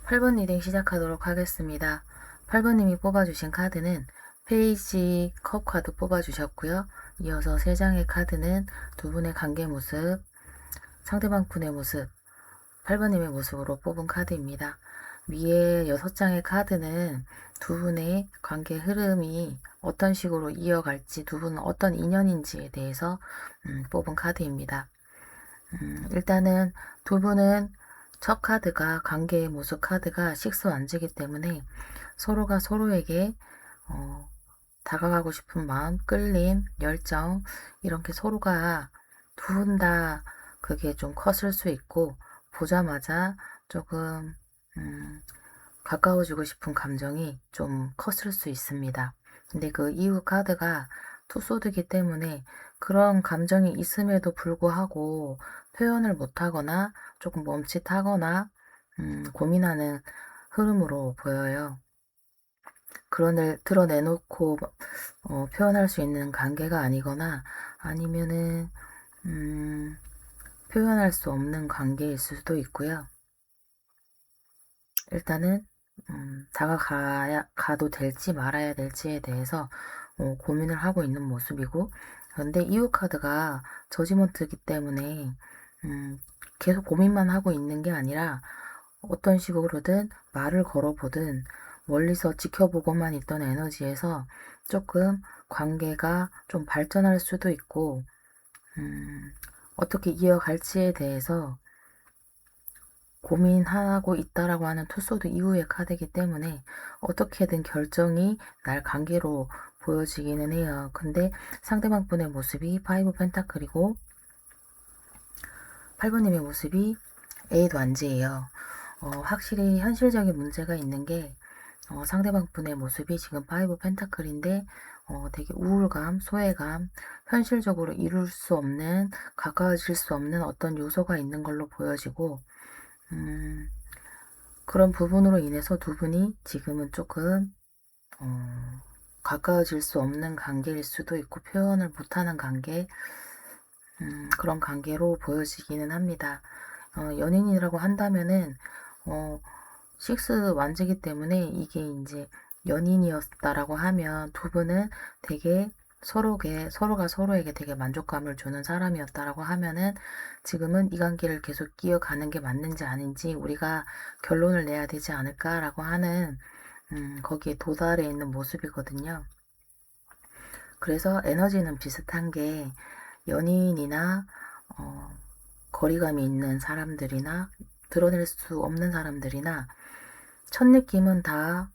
8번 리딩 시작하도록 하겠습니다. 8번님이 뽑아주신 카드는 페이지 컵 카드 뽑아주셨고요. 이어서 3장의 카드는 두 분의 관계 모습, 상대방 분의 모습, 8번님의 모습으로 뽑은 카드입니다. 위에 6장의 카드는 두 분의 관계 흐름이 어떤 식으로 이어갈지, 두 분은 어떤 인연인지에 대해서 뽑은 카드입니다. 일단은 두 분은 첫 카드가 관계의 모습 카드가 식스 완즈이기 때문에 서로가 서로에게 다가가고 싶은 마음, 끌림, 열정 이렇게 서로가 두 분 다 그게 좀 컸을 수 있고 보자마자 조금 가까워지고 싶은 감정이 좀 컸을 수 있습니다. 근데 그 이후 카드가 투소드이기 때문에 그런 감정이 있음에도 불구하고 표현을 못하거나 조금 멈칫하거나 고민하는 흐름으로 보여요. 그런 드러내놓고 표현할 수 있는 관계가 아니거나 아니면은 표현할 수 없는 관계일 수도 있고요. 일단은 다가가도 될지 말아야 될지에 대해서 고민을 하고 있는 모습이고, 그런데 이후 카드가 저지먼트이기 때문에 계속 고민만 하고 있는 게 아니라 어떤 식으로든 말을 걸어보든 멀리서 지켜보고만 있던 에너지에서 조금 관계가 좀 발전할 수도 있고 어떻게 이어갈지에 대해서 고민하고 있다라고 하는 투소드 이후의 카드이기 때문에 어떻게든 결정이 날 관계로 보여지기는 해요. 근데 상대방 분의 모습이 5 펜타클이고 8번님의 모습이 8 완즈예요. 확실히 현실적인 문제가 있는 게 상대방 분의 모습이 지금 5 펜타클인데 되게 우울감, 소외감, 현실적으로 이룰 수 없는, 가까워질 수 없는 어떤 요소가 있는 걸로 보여지고 그런 부분으로 인해서 두 분이 지금은 조금 가까워질 수 없는 관계일 수도 있고 표현을 못하는 관계, 그런 관계로 보여지기는 합니다. 연인이라고 한다면은 식스 완즈이기 때문에 이게 이제 연인이었다라고 하면 두 분은 되게 서로가 서로에게 되게 만족감을 주는 사람이었다라고 하면은 지금은 이 관계를 계속 이어가는 게 맞는지 아닌지 우리가 결론을 내야 되지 않을까라고 하는 거기에 도달해 있는 모습이거든요. 그래서 에너지는 비슷한 게 연인이나 거리감이 있는 사람들이나 드러낼 수 없는 사람들이나 첫 느낌은 다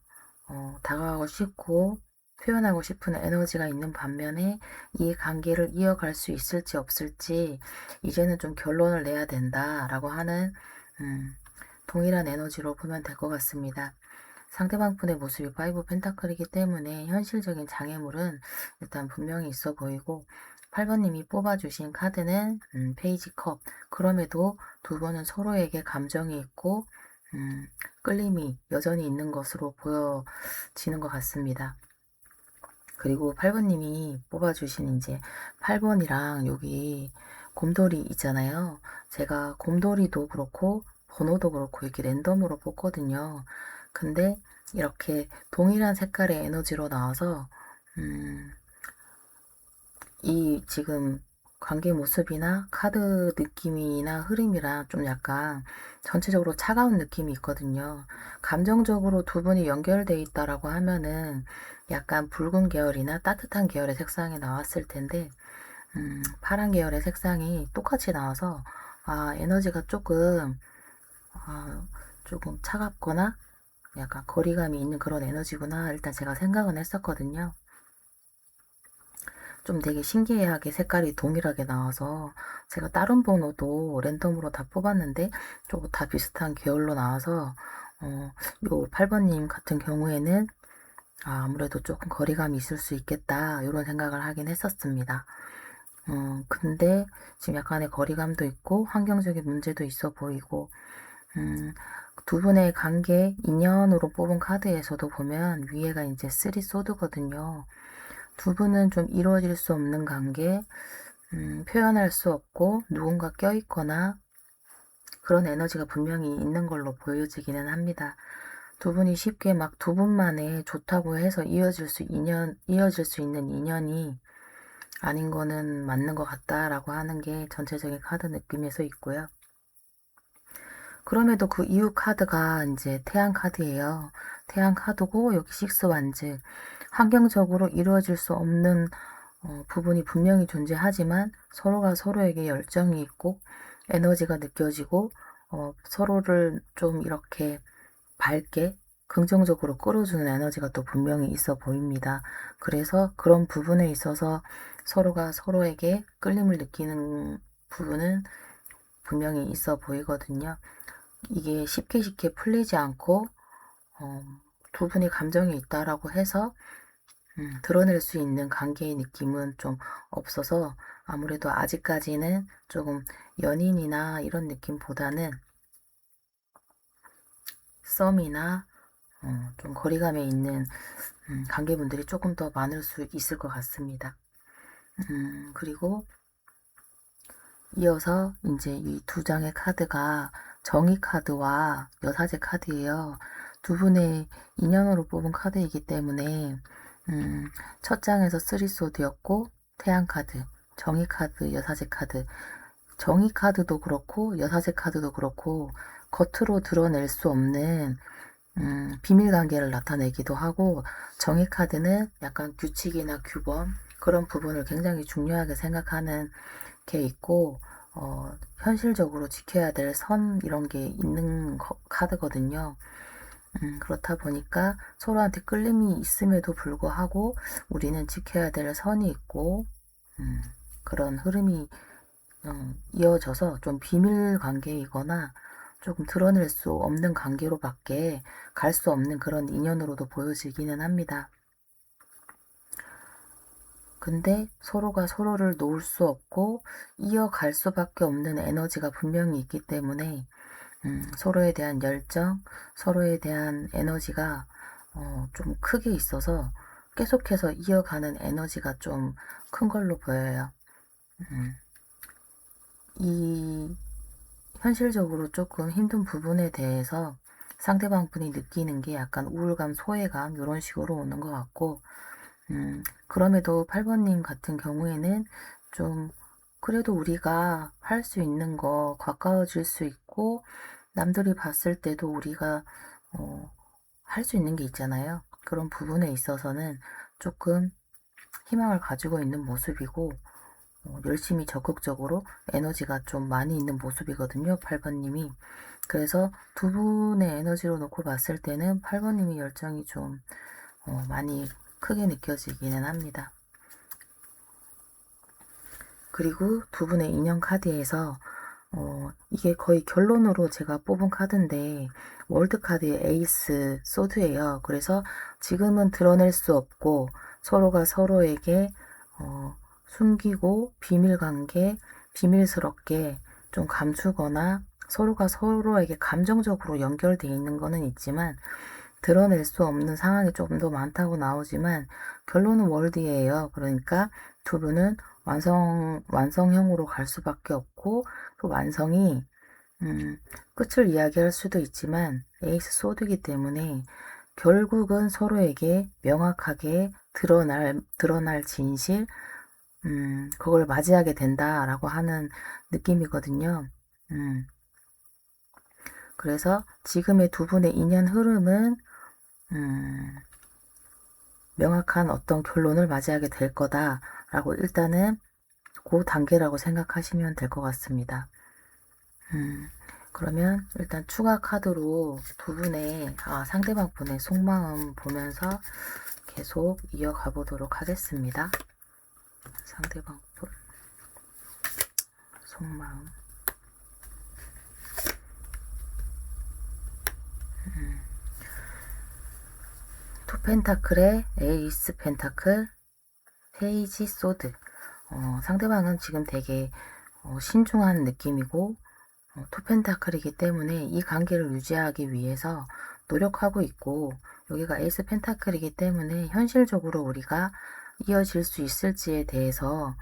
다가가고 싶고 표현하고 싶은 에너지가 있는 반면에 이 관계를 이어갈 수 있을지 없을지 이제는 좀 결론을 내야 된다라고 하는 동일한 에너지로 보면 될 것 같습니다. 상대방 분의 모습이 5 펜타클이기 때문에 현실적인 장애물은 일단 분명히 있어 보이고 8번님이 뽑아주신 카드는 페이지 컵. 그럼에도 두 분은 서로에게 감정이 있고 끌림이 여전히 있는 것으로 보여지는 것 같습니다. 그리고 8번님이 뽑아주신 이제 8번이랑 여기 곰돌이 있잖아요. 제가 곰돌이도 그렇고 번호도 그렇고 이렇게 랜덤으로 뽑거든요. 근데 이렇게 동일한 색깔의 에너지로 나와서 이 지금 관계 모습이나 카드 느낌이나 흐름이랑 좀 약간 전체적으로 차가운 느낌이 있거든요. 감정적으로 두 분이 연결돼 있다라고 하면은 약간 붉은 계열이나 따뜻한 계열의 색상이 나왔을 텐데 파란 계열의 색상이 똑같이 나와서 에너지가 조금 차갑거나 약간 거리감이 있는 그런 에너지구나 일단 제가 생각은 했었거든요. 좀 되게 신기하게 색깔이 동일하게 나와서 제가 다른 번호도 랜덤으로 다 뽑았는데 조금 다 비슷한 계열로 나와서 요 8번님 같은 경우에는 아무래도 조금 거리감이 있을 수 있겠다 이런 생각을 하긴 했었습니다. 근데 지금 약간의 거리감도 있고 환경적인 문제도 있어 보이고 두 분의 관계 인연으로 뽑은 카드에서도 보면 위에가 이제 3 소드거든요. 두 분은 좀 이루어질 수 없는 관계, 표현할 수 없고 누군가 껴있거나 그런 에너지가 분명히 있는 걸로 보여지기는 합니다. 두 분이 쉽게 막 두 분만에 좋다고 해서 이어질 수 있는 인연이 아닌 거는 맞는 것 같다라고 하는 게 전체적인 카드 느낌에서 있고요. 그럼에도 그 이후 카드가 이제 태양 카드예요. 태양 카드고 여기 식스 완즈. 환경적으로 이루어질 수 없는 부분이 분명히 존재하지만 서로가 서로에게 열정이 있고 에너지가 느껴지고 서로를 좀 이렇게 밝게 긍정적으로 끌어주는 에너지가 또 분명히 있어 보입니다. 그래서 그런 부분에 있어서 서로가 서로에게 끌림을 느끼는 부분은 분명히 있어 보이거든요. 이게 쉽게 풀리지 않고 두 분이 감정이 있다라고 해서 드러낼 수 있는 관계의 느낌은 좀 없어서 아무래도 아직까지는 조금 연인이나 이런 느낌보다는 썸이나 좀 거리감에 있는 관계분들이 조금 더 많을 수 있을 것 같습니다. 그리고 이어서 이제 이 두 장의 카드가 정의 카드와 여사제 카드예요. 두 분의 인연으로 뽑은 카드이기 때문에 첫 장에서 쓰리소드였고 태양 카드, 정의 카드, 여사제 카드. 정의 카드도 그렇고 여사제 카드도 그렇고 겉으로 드러낼 수 없는 비밀 관계를 나타내기도 하고 정의 카드는 약간 규칙이나 규범 그런 부분을 굉장히 중요하게 생각하는 게 있고 현실적으로 지켜야 될 선 이런 게 있는 카드거든요. 그렇다 보니까 서로한테 끌림이 있음에도 불구하고 우리는 지켜야 될 선이 있고 그런 흐름이 이어져서 좀 비밀 관계이거나 조금 드러낼 수 없는 관계로밖에 갈 수 없는 그런 인연으로도 보여지기는 합니다. 근데 서로가 서로를 놓을 수 없고 이어갈 수밖에 없는 에너지가 분명히 있기 때문에 서로에 대한 열정, 서로에 대한 에너지가 좀 크게 있어서 계속해서 이어가는 에너지가 좀 큰 걸로 보여요. 이 현실적으로 조금 힘든 부분에 대해서 상대방 분이 느끼는 게 약간 우울감, 소외감 이런 식으로 오는 것 같고 그럼에도 8번님 같은 경우에는 좀 그래도 우리가 할 수 있는 거 가까워질 수 있고 남들이 봤을 때도 우리가 할 수 있는 게 있잖아요. 그런 부분에 있어서는 조금 희망을 가지고 있는 모습이고 열심히 적극적으로 에너지가 좀 많이 있는 모습이거든요. 8번님이. 그래서 두 분의 에너지로 놓고 봤을 때는 8번님이 열정이 좀 많이 크게 느껴지기는 합니다. 그리고 두 분의 인연 카드에서 이게 거의 결론으로 제가 뽑은 카드인데 월드 카드의 에이스 소드예요. 그래서 지금은 드러낼 수 없고 서로가 서로에게 숨기고 비밀관계, 비밀스럽게 좀 감추거나 서로가 서로에게 감정적으로 연결되어 있는 거는 있지만 드러낼 수 없는 상황이 조금 더 많다고 나오지만 결론은 월드예요. 그러니까 두 분은 완성형으로 갈 수밖에 없고 그 완성이 끝을 이야기할 수도 있지만 에이스 소드이기 때문에 결국은 서로에게 명확하게 드러날 진실, 그걸 맞이하게 된다라고 하는 느낌이거든요. 그래서 지금의 두 분의 인연 흐름은 명확한 어떤 결론을 맞이하게 될 거다라고 일단은 그 단계라고 생각하시면 될 것 같습니다. 그러면 일단 추가 카드로 두 분의 상대방 분의 속마음 보면서 계속 이어가 보도록 하겠습니다. 상대방 분 속마음. 투 펜타클의 에이스 펜타클, 페이지 소드. 상대방은 지금 되게 신중한 느낌이고 투 펜타클이기 때문에 이 관계를 유지하기 위해서 노력하고 있고 여기가 에이스 펜타클이기 때문에 현실적으로 우리가 이어질 수 있을지에 대해서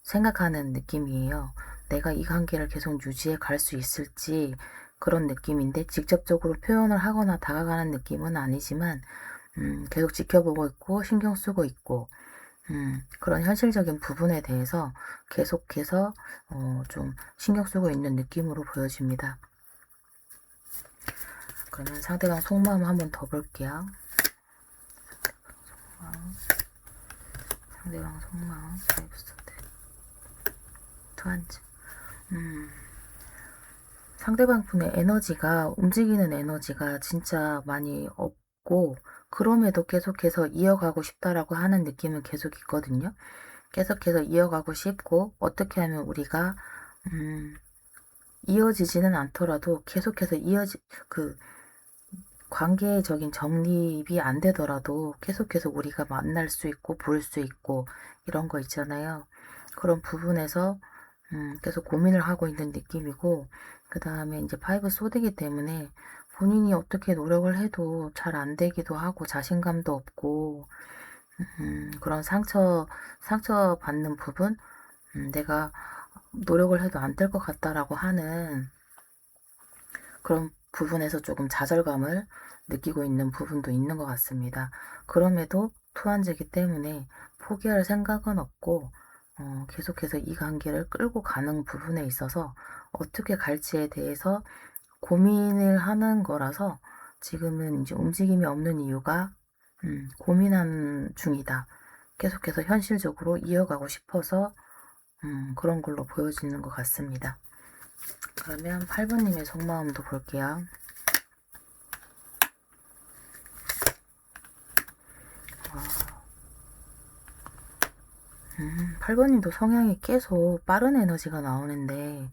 생각하는 느낌이에요. 내가 이 관계를 계속 유지해 갈 수 있을지 그런 느낌인데, 직접적으로 표현을 하거나 다가가는 느낌은 아니지만 계속 지켜보고 있고 신경 쓰고 있고, 그런 현실적인 부분에 대해서 계속해서 좀 신경 쓰고 있는 느낌으로 보여집니다. 그러면 상대방 속마음 한번 더 볼게요. 상대방 속마음, 투한지. 상대방 분의 에너지가, 움직이는 에너지가 진짜 많이 없고, 그럼에도 계속해서 이어가고 싶다라고 하는 느낌은 계속 있거든요. 계속해서 이어가고 싶고, 어떻게 하면 우리가 이어지지는 않더라도 계속해서 관계적인 정립이 안 되더라도 계속해서 우리가 만날 수 있고 볼 수 있고 이런 거 있잖아요. 그런 부분에서 계속 고민을 하고 있는 느낌이고, 그 다음에 이제 파이브 소드이기 때문에 본인이 어떻게 노력을 해도 잘 안 되기도 하고 자신감도 없고, 그런 상처받는 부분, 내가 노력을 해도 안 될 것 같다라고 하는 그런 부분에서 조금 좌절감을 느끼고 있는 부분도 있는 것 같습니다. 그럼에도 투한제기 때문에 포기할 생각은 없고, 계속해서 이 관계를 끌고 가는 부분에 있어서 어떻게 갈지에 대해서 고민을 하는 거라서, 지금은 이제 움직임이 없는 이유가 고민한 중이다. 계속해서 현실적으로 이어가고 싶어서 그런 걸로 보여지는 것 같습니다. 그러면 8번님의 속마음도 볼게요. 8번님도 성향이 계속 빠른 에너지가 나오는데,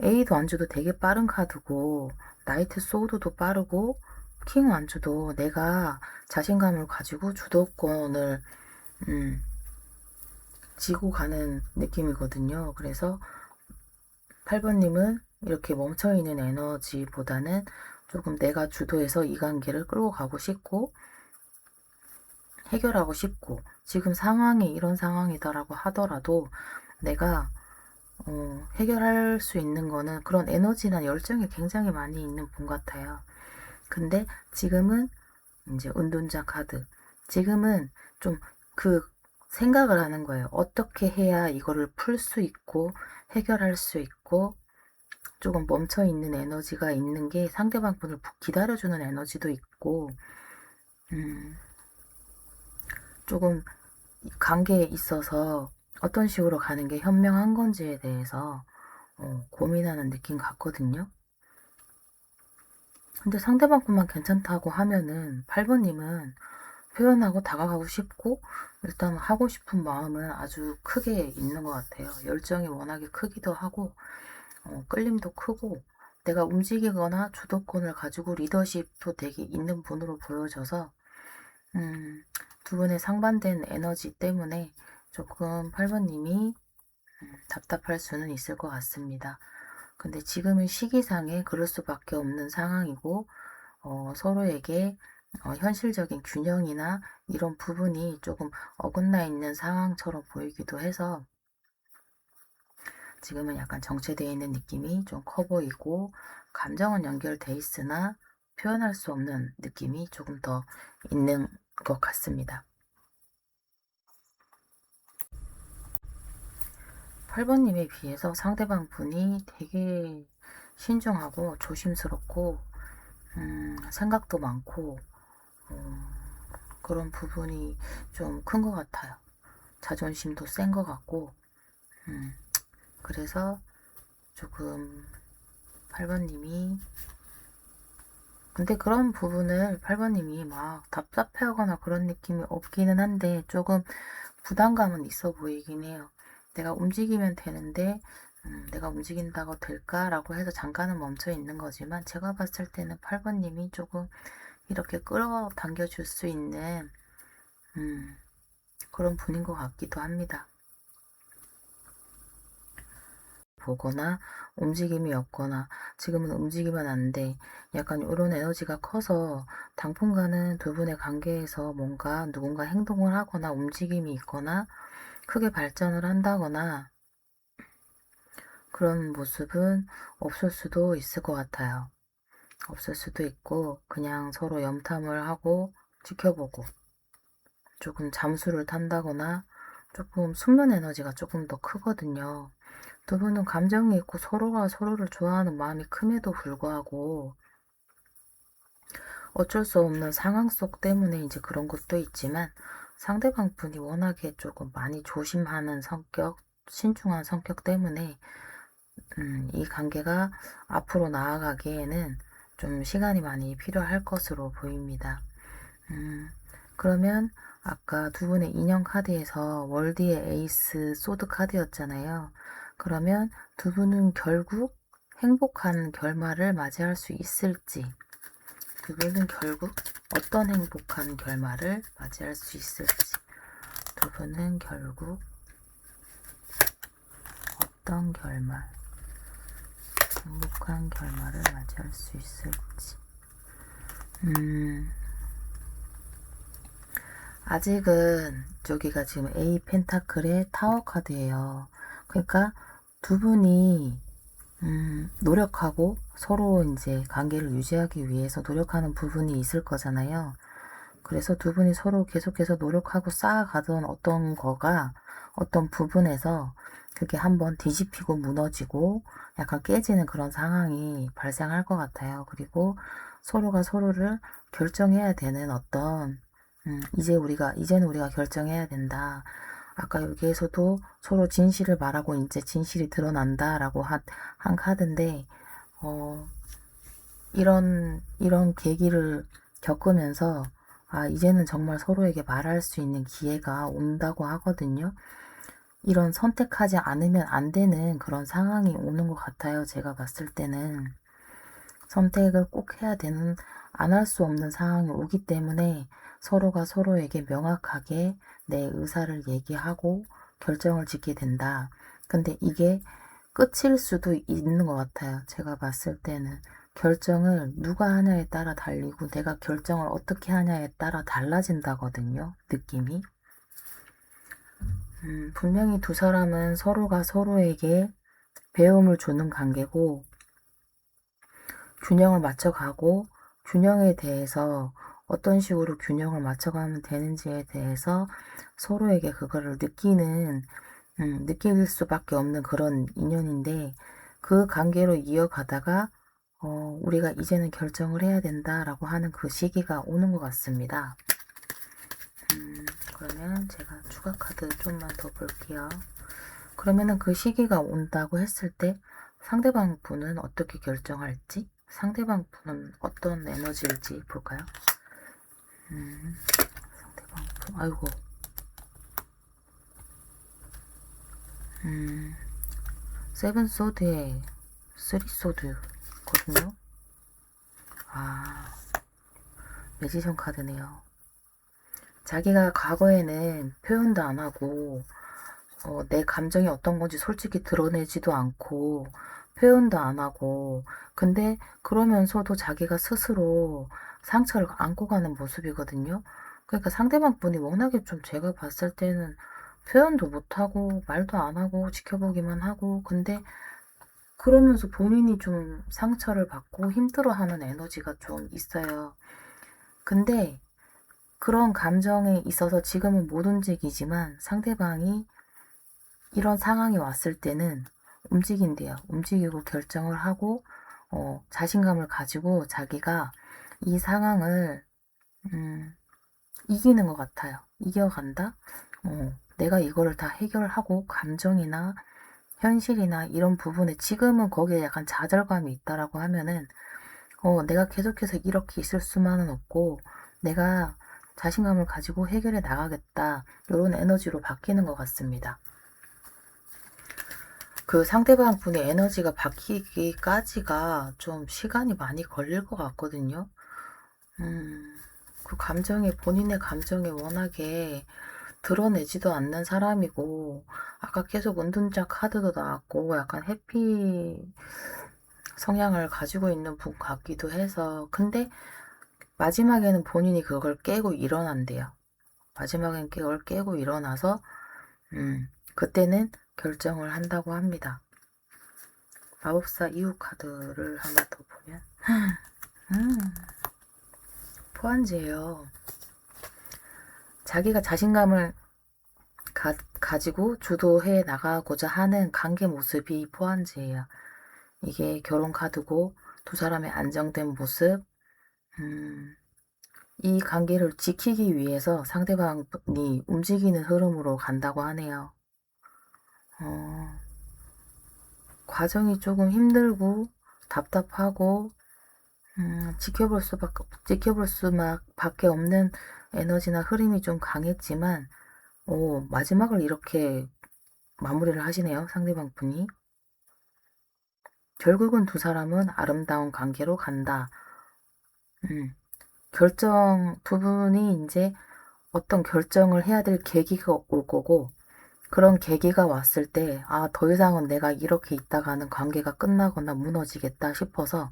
A도 안주도 되게 빠른 카드고, 나이트 소드도 빠르고, 킹 안주도 내가 자신감을 가지고 주도권을 지고 가는 느낌이거든요. 그래서 8번님은 이렇게 멈춰있는 에너지보다는 조금 내가 주도해서 이 관계를 끌고 가고 싶고, 해결하고 싶고, 지금 상황이 이런 상황이다라고 하더라도 내가 해결할 수 있는 거는, 그런 에너지나 열정이 굉장히 많이 있는 분 같아요. 근데 지금은 이제 은둔자 카드, 지금은 좀 그 생각을 하는 거예요. 어떻게 해야 이거를 풀 수 있고 해결할 수 있고, 조금 멈춰있는 에너지가 있는 게 상대방 분을 기다려주는 에너지도 있고, 조금 관계에 있어서 어떤 식으로 가는 게 현명한 건지에 대해서 고민하는 느낌 같거든요. 근데 상대방뿐만 괜찮다고 하면은 8번님은 표현하고 다가가고 싶고, 일단 하고 싶은 마음은 아주 크게 있는 것 같아요. 열정이 워낙에 크기도 하고, 끌림도 크고, 내가 움직이거나 주도권을 가지고 리더십도 되게 있는 분으로 보여져서, 두 분의 상반된 에너지 때문에 조금 8번님이 답답할 수는 있을 것 같습니다. 근데 지금은 시기상에 그럴 수밖에 없는 상황이고, 서로에게 현실적인 균형이나 이런 부분이 조금 어긋나 있는 상황처럼 보이기도 해서, 지금은 약간 정체되어 있는 느낌이 좀 커 보이고, 감정은 연결돼 있으나 표현할 수 없는 느낌이 조금 더 있는 것 같습니다. 8번님에 비해서 상대방 분이 되게 신중하고 조심스럽고, 생각도 많고, 그런 부분이 좀 큰 것 같아요. 자존심도 센 것 같고, 그래서 조금 8번님이, 근데 그런 부분을 8번님이 막 답답해하거나 그런 느낌이 없기는 한데, 조금 부담감은 있어 보이긴 해요. 내가 움직이면 되는데, 내가 움직인다고 될까라고 해서 잠깐은 멈춰 있는 거지만, 제가 봤을 때는 8번님이 조금 이렇게 끌어당겨 줄 수 있는 그런 분인 것 같기도 합니다. 보거나 움직임이 없거나, 지금은 움직이면 안 돼, 약간 이런 에너지가 커서 당분간은 두 분의 관계에서 뭔가 누군가 행동을 하거나 움직임이 있거나 크게 발전을 한다거나 그런 모습은 없을 수도 있을 것 같아요. 없을 수도 있고 그냥 서로 염탐을 하고 지켜보고 조금 잠수를 탄다거나 조금 숨는 에너지가 조금 더 크거든요. 두 분은 감정이 있고 서로가 서로를 좋아하는 마음이 큼에도 불구하고 어쩔 수 없는 상황 속 때문에 이제 그런 것도 있지만 상대방 분이 워낙에 조금 많이 조심하는 성격, 신중한 성격 때문에 이 관계가 앞으로 나아가기에는 좀 시간이 많이 필요할 것으로 보입니다. 그러면 아까 두 분의 인형 카드에서 월드의 에이스 소드 카드였잖아요. 그러면 두 분은 결국 행복한 결말을 맞이할 수 있을지, 두 분은 결국 어떤 행복한 결말을 맞이할 수 있을지, 두 분은 결국 어떤 결말, 행복한 결말을 맞이할 수 있을지. 아직은 저기가 지금 A 펜타클의 타워 카드예요. 그러니까 두 분이 노력하고 서로 이제 관계를 유지하기 위해서 노력하는 부분이 있을 거잖아요. 그래서 두 분이 서로 계속해서 노력하고 쌓아가던 어떤 거가 어떤 부분에서 그게 한번 뒤집히고 무너지고 약간 깨지는 그런 상황이 발생할 것 같아요. 그리고 서로가 서로를 결정해야 되는 어떤 이제는 우리가 결정해야 된다. 아까 여기에서도 서로 진실을 말하고 이제 진실이 드러난다라고 한 카드인데, 이런 계기를 겪으면서, 이제는 정말 서로에게 말할 수 있는 기회가 온다고 하거든요. 이런 선택하지 않으면 안 되는 그런 상황이 오는 것 같아요. 제가 봤을 때는. 선택을 꼭 해야 되는, 안 할 수 없는 상황이 오기 때문에 서로가 서로에게 명확하게 내 의사를 얘기하고 결정을 짓게 된다. 근데 이게 끝일 수도 있는 것 같아요. 제가 봤을 때는. 결정을 누가 하냐에 따라 달리고 내가 결정을 어떻게 하냐에 따라 달라진다거든요. 느낌이. 분명히 두 사람은 서로가 서로에게 배움을 주는 관계고 균형을 맞춰가고 균형에 대해서 어떤 식으로 균형을 맞춰가면 되는지에 대해서 서로에게 그거를 느낄 수밖에 없는 그런 인연인데 그 관계로 이어가다가 우리가 이제는 결정을 해야 된다라고 하는 그 시기가 오는 것 같습니다. 그러면 제가 추가 카드 좀만 더 볼게요. 그러면은 그 시기가 온다고 했을 때 상대방 분은 어떻게 결정할지, 상대방 분은 어떤 에너지일지 볼까요? 상대방 분, 아이고. 세븐 소드에 쓰리 소드거든요. 매지션 카드네요. 자기가 과거에는 표현도 안 하고 내 감정이 어떤 건지 솔직히 드러내지도 않고 표현도 안 하고 근데 그러면서도 자기가 스스로 상처를 안고 가는 모습이거든요. 그러니까 상대방 분이 워낙에 좀 제가 봤을 때는 표현도 못하고 말도 안 하고 지켜보기만 하고 근데 그러면서 본인이 좀 상처를 받고 힘들어하는 에너지가 좀 있어요. 근데 그런 감정에 있어서 지금은 못 움직이지만 상대방이 이런 상황이 왔을 때는 움직인대요. 움직이고 결정을 하고 자신감을 가지고 자기가 이 상황을 이기는 것 같아요. 이겨간다? 내가 이거를 다 해결하고 감정이나 현실이나 이런 부분에 지금은 거기에 약간 좌절감이 있다라고 하면은 내가 계속해서 이렇게 있을 수만은 없고 내가 자신감을 가지고 해결해 나가겠다. 이런 에너지로 바뀌는 것 같습니다. 그 상대방 분의 에너지가 바뀌기까지가 좀 시간이 많이 걸릴 것 같거든요. 그 본인의 감정에 워낙에 드러내지도 않는 사람이고, 아까 계속 은둔자 카드도 나왔고, 약간 해피 성향을 가지고 있는 분 같기도 해서, 근데 마지막에는 본인이 그걸 깨고 일어난대요. 마지막엔 그걸 깨고 일어나서, 그때는 결정을 한다고 합니다. 마법사 이후 카드를 하나 더 보면 포환제예요. 자기가 자신감을 가지고 주도해 나가고자 하는 관계 모습이 포환제예요. 이게 결혼 카드고 두 사람의 안정된 모습, 이 관계를 지키기 위해서 상대방이 움직이는 흐름으로 간다고 하네요. 과정이 조금 힘들고 답답하고 지켜볼 수밖에 없는 에너지나 흐름이 좀 강했지만 마지막을 이렇게 마무리를 하시네요. 상대방 분이. 결국은 두 사람은 아름다운 관계로 간다. 두 분이 이제 어떤 결정을 해야 될 계기가 올 거고, 그런 계기가 왔을 때, 더 이상은 내가 이렇게 있다가는 관계가 끝나거나 무너지겠다 싶어서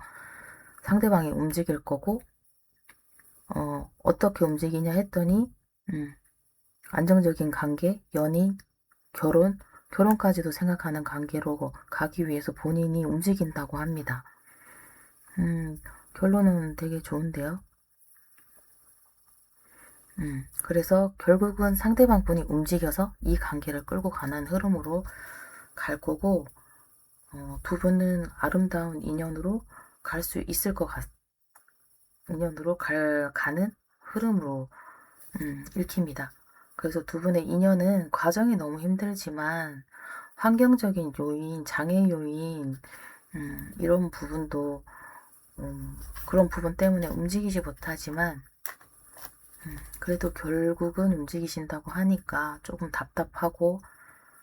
상대방이 움직일 거고, 어떻게 움직이냐 했더니, 안정적인 관계, 연인, 결혼까지도 생각하는 관계로 가기 위해서 본인이 움직인다고 합니다. 결론은 되게 좋은데요. 그래서 결국은 상대방 분이 움직여서 이 관계를 끌고 가는 흐름으로 갈 거고, 두 분은 아름다운 인연으로 갈 수 있을 인연으로 가는 흐름으로 읽힙니다. 그래서 두 분의 인연은 과정이 너무 힘들지만 환경적인 요인, 장애 요인, 이런 부분도 그런 부분 때문에 움직이지 못하지만 그래도 결국은 움직이신다고 하니까 조금 답답하고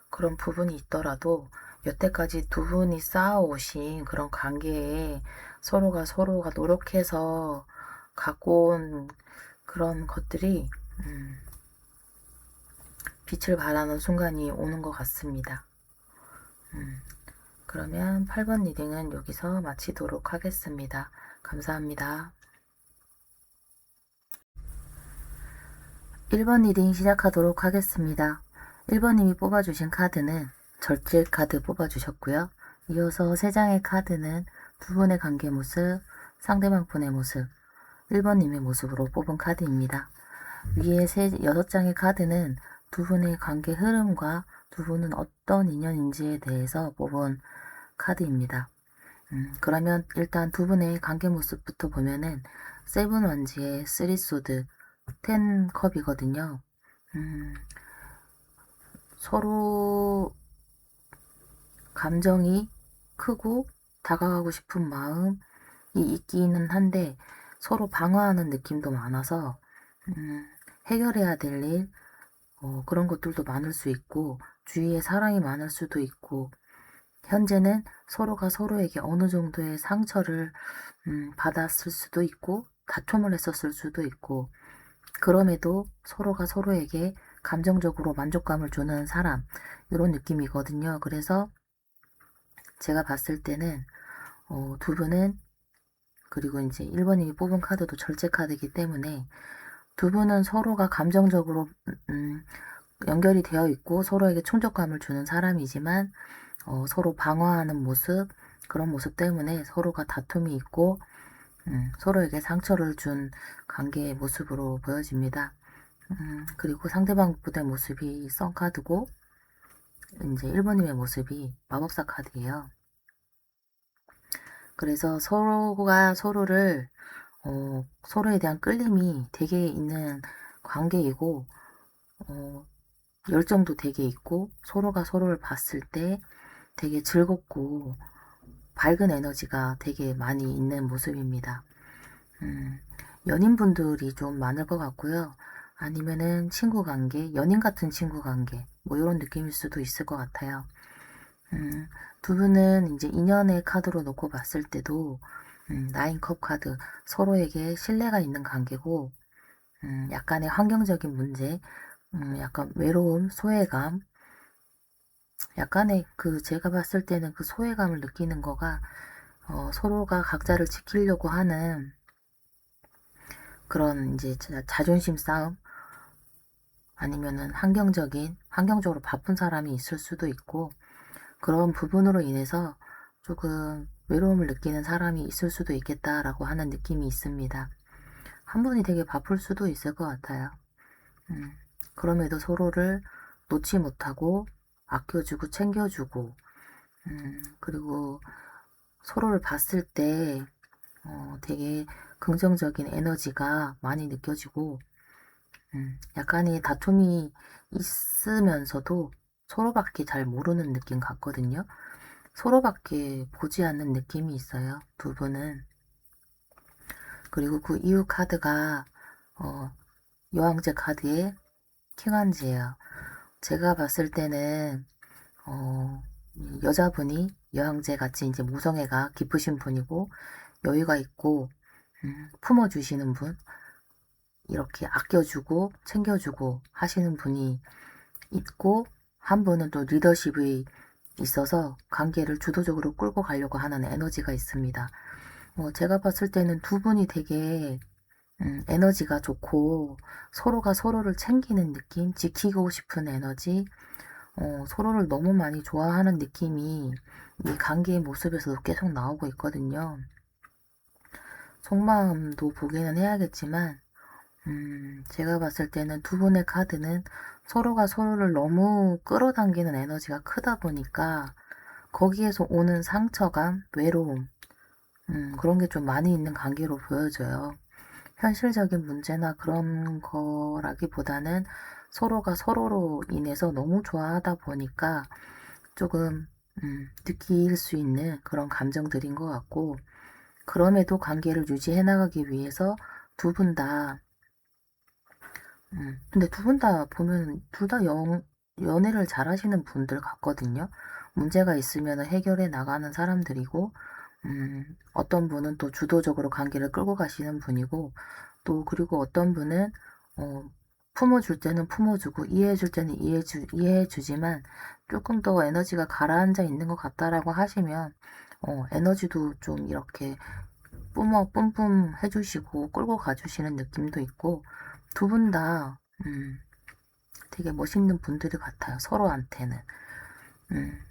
그런 부분이 있더라도 여태까지 두 분이 쌓아오신 그런 관계에 서로가 노력해서 갖고 온 그런 것들이 빛을 발하는 순간이 오는 것 같습니다. 그러면 8번 리딩은 여기서 마치도록 하겠습니다. 감사합니다. 1번 리딩 시작하도록 하겠습니다. 1번님이 뽑아주신 카드는 절제 카드 뽑아주셨고요. 이어서 3장의 카드는 두 분의 관계 모습, 상대방 분의 모습, 1번님의 모습으로 뽑은 카드입니다. 위에 6장의 카드는 두 분의 관계 흐름과 두 분은 어떤 인연인지에 대해서 뽑은 카드입니다. 그러면 일단 두 분의 관계 모습부터 보면은 세븐 원지의 3 소드, 10 컵이거든요. 서로 감정이 크고 다가가고 싶은 마음이 있기는 한데 서로 방어하는 느낌도 많아서 해결해야 될 일, 그런 것들도 많을 수 있고 주위에 사랑이 많을 수도 있고 현재는 서로가 서로에게 어느 정도의 상처를 받았을 수도 있고 다툼을 했었을 수도 있고 그럼에도 서로가 서로에게 감정적으로 만족감을 주는 사람 이런 느낌이거든요. 그래서 제가 봤을 때는 두 분은 그리고 이제 1번님이 뽑은 카드도 절제 카드이기 때문에 두 분은 서로가 감정적으로 연결이 되어 있고 서로에게 충족감을 주는 사람이지만 서로 방어하는 모습 그런 모습 때문에 서로가 다툼이 있고 서로에게 상처를 준 관계의 모습으로 보여집니다. 그리고 상대방 분의 모습이 썬카드고 이제 1번님의 모습이 마법사 카드예요. 그래서 서로가 서로를 서로에 대한 끌림이 되게 있는 관계이고 열정도 되게 있고 서로가 서로를 봤을 때 되게 즐겁고 밝은 에너지가 되게 많이 있는 모습입니다. 연인분들이 좀 많을 것 같고요. 아니면은 친구 관계, 연인 같은 친구 관계, 뭐 이런 느낌일 수도 있을 것 같아요. 두 분은 이제 인연의 카드로 놓고 봤을 때도 9컵 카드, 서로에게 신뢰가 있는 관계고 약간의 환경적인 문제, 약간 외로움, 소외감, 약간의 제가 봤을 때는 그 소외감을 느끼는 거가 서로가 각자를 지키려고 하는 그런 이제 자존심 싸움 아니면은 환경적으로 바쁜 사람이 있을 수도 있고 그런 부분으로 인해서 조금 외로움을 느끼는 사람이 있을 수도 있겠다라고 하는 느낌이 있습니다. 한 분이 되게 바쁠 수도 있을 것 같아요. 그럼에도 서로를 놓지 못하고 아껴주고 챙겨주고, 그리고 서로를 봤을 때 되게 긍정적인 에너지가 많이 느껴지고, 약간의 다툼이 있으면서도 서로밖에 잘 모르는 느낌 같거든요. 서로밖에 보지 않는 느낌이 있어요, 두 분은. 그리고 그 이후 카드가 여왕제 카드의 킹한지예요. 제가 봤을 때는 여자분이 여왕제 같이 이제 모성애가 깊으신 분이고 여유가 있고 품어주시는 분, 이렇게 아껴주고 챙겨주고 하시는 분이 있고, 한 분은 또 리더십이 있어서 관계를 주도적으로 끌고 가려고 하는 에너지가 있습니다. 제가 봤을 때는 두 분이 되게 에너지가 좋고 서로가 서로를 챙기는 느낌, 지키고 싶은 에너지, 서로를 너무 많이 좋아하는 느낌이 이 관계의 모습에서도 계속 나오고 있거든요. 속마음도 보기는 해야겠지만 제가 봤을 때는 두 분의 카드는 서로가 서로를 너무 끌어당기는 에너지가 크다 보니까 거기에서 오는 상처감, 외로움, 그런 게 좀 많이 있는 관계로 보여져요. 현실적인 문제나 그런 거라기보다는 서로가 서로로 인해서 너무 좋아하다 보니까 조금 느낄 수 있는 그런 감정들인 것 같고, 그럼에도 관계를 유지해 나가기 위해서 두 분 다, 근데 두 분 다 보면 둘 다 연애를 잘 하시는 분들 같거든요. 문제가 있으면 해결해 나가는 사람들이고, 어떤 분은 또 주도적으로 관계를 끌고 가시는 분이고, 또 그리고 어떤 분은 어, 품어줄 때는 품어주고 이해해줄 때는 이해해주지만 조금 더 에너지가 가라앉아 있는 것 같다라고 하시면 에너지도 좀 이렇게 뿜뿜 해주시고 끌고 가주시는 느낌도 있고, 두 분 다 되게 멋있는 분들이 같아요. 음,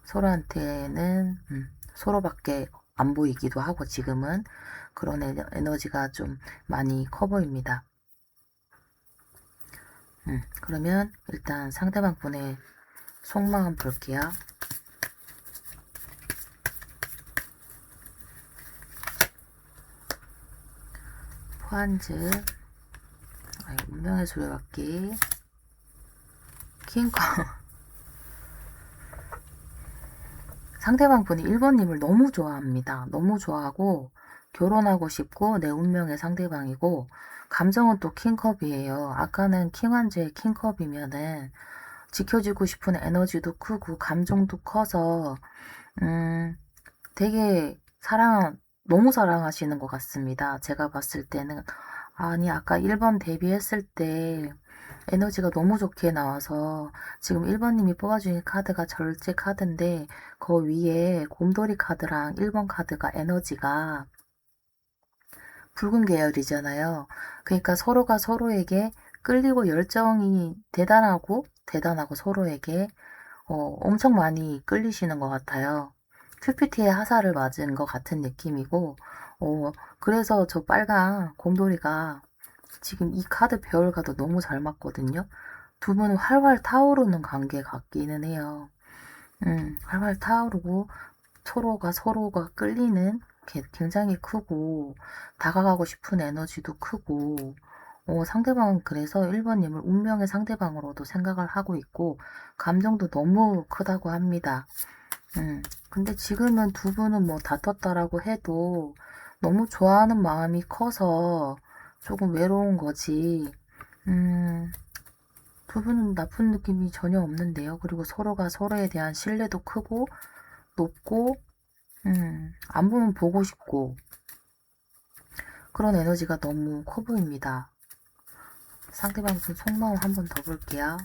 서로한테는 서로밖에 안 보이기도 하고, 지금은 그런 에너지가 좀 많이 커 보입니다. 그러면 일단 상대방 분의 속마음 볼게요. 포한즈, 운명의 수레바퀴, 킹커. 상대방 분이 1번님을 너무 좋아합니다. 너무 좋아하고 결혼하고 싶고 내 운명의 상대방이고, 감정은 또 킹컵이에요. 아까는 킹환즈의 킹컵이면은 지켜주고 싶은 에너지도 크고 감정도 커서 되게 너무 사랑하시는 것 같습니다. 제가 봤을 때는. 아니, 아까 1번 데뷔했을 때 에너지가 너무 좋게 나와서 지금 1번님이 뽑아주신 카드가 절제 카드인데 그 위에 곰돌이 카드랑 1번 카드가 에너지가 붉은 계열이잖아요. 그러니까 서로가 서로에게 끌리고 열정이 대단하고 서로에게 엄청 많이 끌리시는 것 같아요. 큐피트의 화살을 맞은 것 같은 느낌이고, 그래서 저 빨간 곰돌이가 지금 이 카드 배열과도 너무 잘 맞거든요. 두 분은 활활 타오르는 관계 같기는 해요. 활활 타오르고 서로가 끌리는 게 굉장히 크고, 다가가고 싶은 에너지도 크고, 상대방은 그래서 1번님을 운명의 상대방으로도 생각을 하고 있고, 감정도 너무 크다고 합니다. 근데 지금은 두 분은 뭐 다퉜다라고 해도 너무 좋아하는 마음이 커서 조금 외로운 거지. 두 분은 나쁜 느낌이 전혀 없는데요. 그리고 서로가 서로에 대한 신뢰도 크고 높고, 안 보면 보고 싶고, 그런 에너지가 너무 커 보입니다. 상대방 분 속마음 한 번 더 볼게요.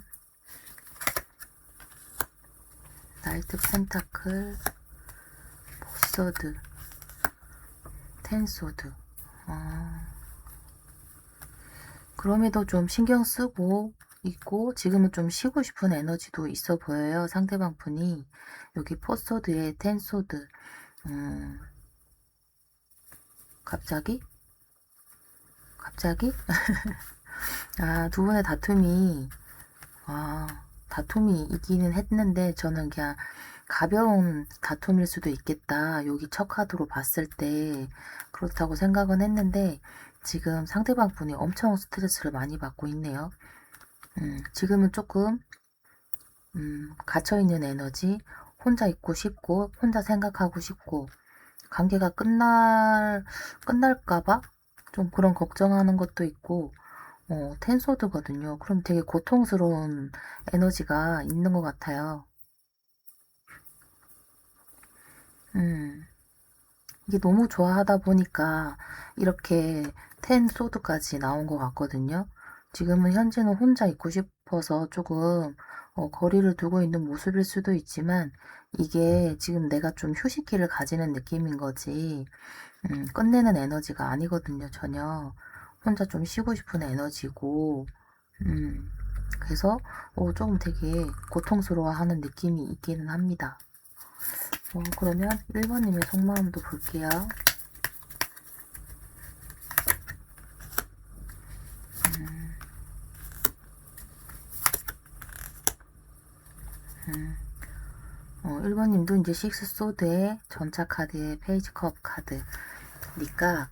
나이트 펜타클, 보서드, 텐소드. 그럼에도 좀 신경 쓰고 있고 지금은 좀 쉬고 싶은 에너지도 있어 보여요. 상대방 분이. 여기 포소드에 텐소드. 음, 갑자기? 갑자기? 아, 두 분의 다툼이 있기는 했는데 저는 그냥 가벼운 다툼일 수도 있겠다. 여기 첫 카드로 봤을 때 그렇다고 생각은 했는데 지금 상대방 분이 엄청 스트레스를 많이 받고 있네요. 지금은 조금 갇혀있는 에너지, 혼자 있고 싶고 혼자 생각하고 싶고 관계가 끝날까봐 좀 그런 걱정하는 것도 있고 텐소드거든요. 그럼 되게 고통스러운 에너지가 있는 것 같아요. 이게 너무 좋아하다 보니까 이렇게 텐소드까지 나온 것 같거든요. 지금은 현재는 혼자 있고 싶어서 조금 거리를 두고 있는 모습일 수도 있지만 이게 지금 내가 좀 휴식기를 가지는 느낌인 거지 끝내는 에너지가 아니거든요. 전혀 혼자 좀 쉬고 싶은 에너지고 음, 그래서 조금 되게 고통스러워하는 느낌이 있기는 합니다. 그러면 1번님의 속마음도 볼게요. 음, 1번님도 이제 식스 소드의 전차 카드의 페이지 컵 카드니까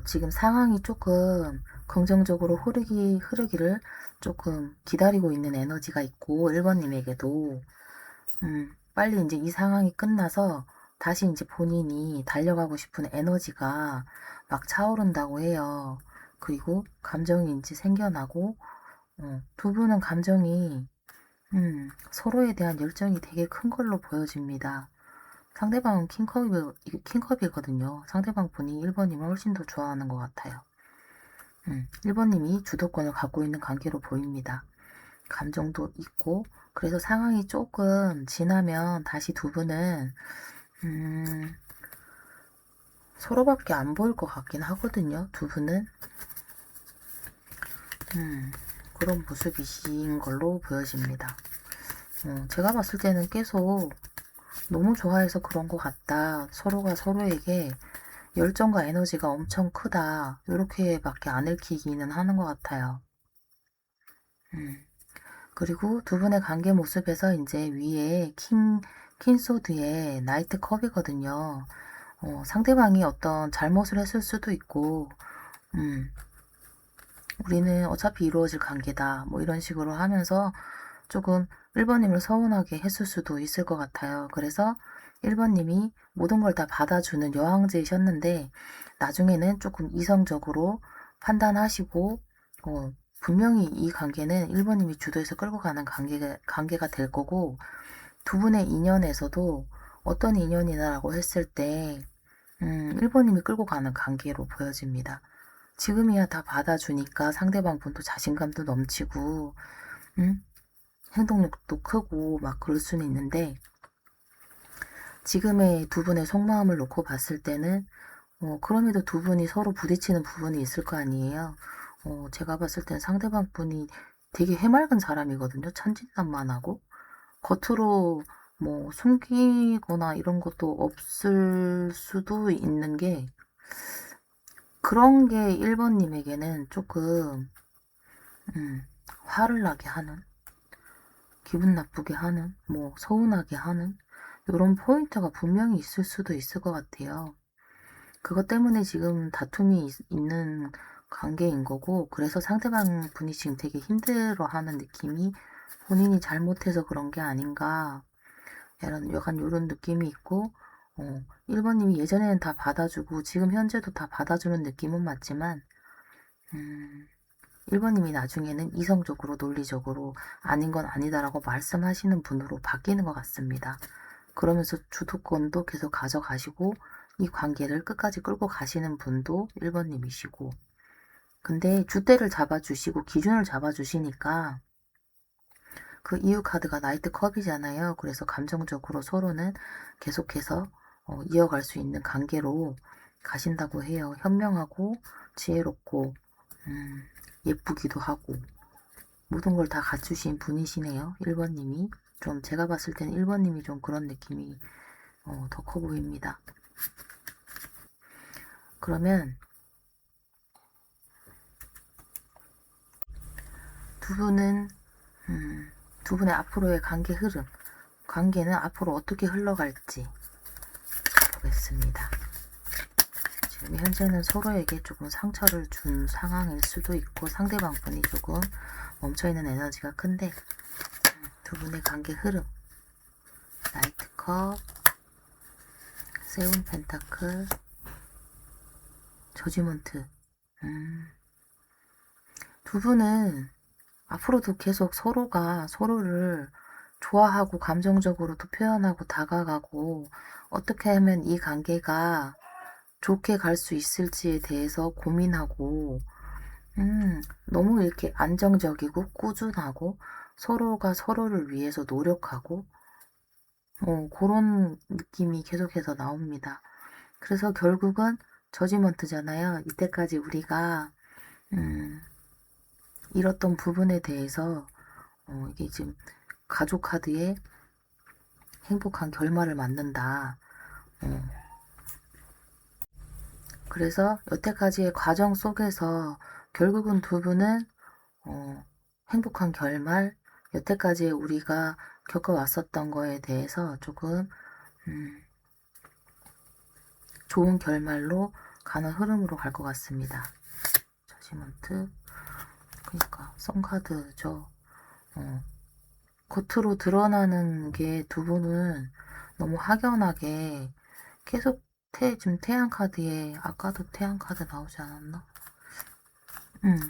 지금 상황이 조금 긍정적으로 흐르기를 조금 기다리고 있는 에너지가 있고 1번님에게도 빨리 이제 이 상황이 끝나서 다시 이제 본인이 달려가고 싶은 에너지가 막 차오른다고 해요. 그리고 감정이 이제 생겨나고 두 분은 감정이 서로에 대한 열정이 되게 큰 걸로 보여집니다. 상대방은 킹컵이거든요. 상대방 분이 1번님을 훨씬 더 좋아하는 것 같아요. 1번님이 주도권을 갖고 있는 관계로 보입니다. 감정도 있고 그래서 상황이 조금 지나면 다시 두 분은 서로밖에 안 보일 것 같긴 하거든요. 두 분은 그런 모습이신 걸로 보여집니다. 제가 봤을 때는 계속 너무 좋아해서 그런 것 같다. 서로가 서로에게 열정과 에너지가 엄청 크다. 이렇게밖에 안 읽히기는 하는 것 같아요. 그리고 두 분의 관계 모습에서 이제 위에 퀸소드의 나이트 컵이거든요. 상대방이 어떤 잘못을 했을 수도 있고, 우리는 어차피 이루어질 관계다. 뭐 이런 식으로 하면서 조금 1번님을 서운하게 했을 수도 있을 것 같아요. 그래서 1번님이 모든 걸 다 받아주는 여왕제이셨는데 나중에는 조금 이성적으로 판단하시고 분명히 이 관계는 1번님이 주도해서 끌고 가는 관계가 될 거고 두 분의 인연에서도 어떤 인연이라고 했을 때 1번님이 끌고 가는 관계로 보여집니다. 지금이야 다 받아주니까 상대방 분도 자신감도 넘치고 행동력도 크고 막 그럴 수는 있는데 지금의 두 분의 속마음을 놓고 봤을 때는 그럼에도 두 분이 서로 부딪히는 부분이 있을 거 아니에요. 제가 봤을 땐 상대방 분이 되게 해맑은 사람이거든요. 천진난만하고 겉으로 뭐 숨기거나 이런 것도 없을 수도 있는 게 그런 게 1번님에게는 조금 화를 나게 하는 기분 나쁘게 하는 뭐 서운하게 하는 이런 포인트가 분명히 있을 수도 있을 것 같아요. 그것 때문에 지금 다툼이 있는 관계인 거고 그래서 상대방 분이 지금 되게 힘들어하는 느낌이 본인이 잘못해서 그런 게 아닌가 약간 이런 느낌이 있고 1번님이 예전에는 다 받아주고 지금 현재도 다 받아주는 느낌은 맞지만 1번님이 나중에는 이성적으로 논리적으로 아닌 건 아니다라고 말씀하시는 분으로 바뀌는 것 같습니다. 그러면서 주도권도 계속 가져가시고 이 관계를 끝까지 끌고 가시는 분도 1번님이시고 근데 줏대를 잡아주시고 기준을 잡아주시니까 그 이유 카드가 나이트 컵이잖아요. 그래서 감정적으로 서로는 계속해서 이어갈 수 있는 관계로 가신다고 해요. 현명하고 지혜롭고 예쁘기도 하고 모든 걸 다 갖추신 분이시네요. 1번님이. 좀 제가 봤을 때는 1번님이 좀 그런 느낌이 더 커 보입니다. 그러면 두 분은 두 분의 앞으로의 관계 흐름, 관계는 앞으로 어떻게 흘러갈지 보겠습니다. 지금 현재는 서로에게 조금 상처를 준 상황일 수도 있고 상대방 분이 조금 멈춰있는 에너지가 큰데 두 분의 관계 흐름, 나이트컵, 세븐 펜타클, 저지먼트. 두 분은 앞으로도 계속 서로가 서로를 좋아하고 감정적으로도 표현하고 다가가고 어떻게 하면 이 관계가 좋게 갈 수 있을지에 대해서 고민하고 너무 이렇게 안정적이고 꾸준하고 서로가 서로를 위해서 노력하고 그런 느낌이 계속해서 나옵니다. 그래서 결국은 저지먼트잖아요. 이때까지 우리가 잃었던 부분에 대해서 이게 지금 가족 카드에 행복한 결말을 맞는다. 그래서 여태까지의 과정 속에서 결국은 두 분은 행복한 결말, 여태까지 우리가 겪어왔었던 거에 대해서 조금 좋은 결말로 가는 흐름으로 갈 것 같습니다. 저지먼트, 그러니까 썬카드죠. 겉으로 드러나는 게 두 분은 너무 확연하게 계속 지금 태양 카드에 아까도 태양 카드 나오지 않았나?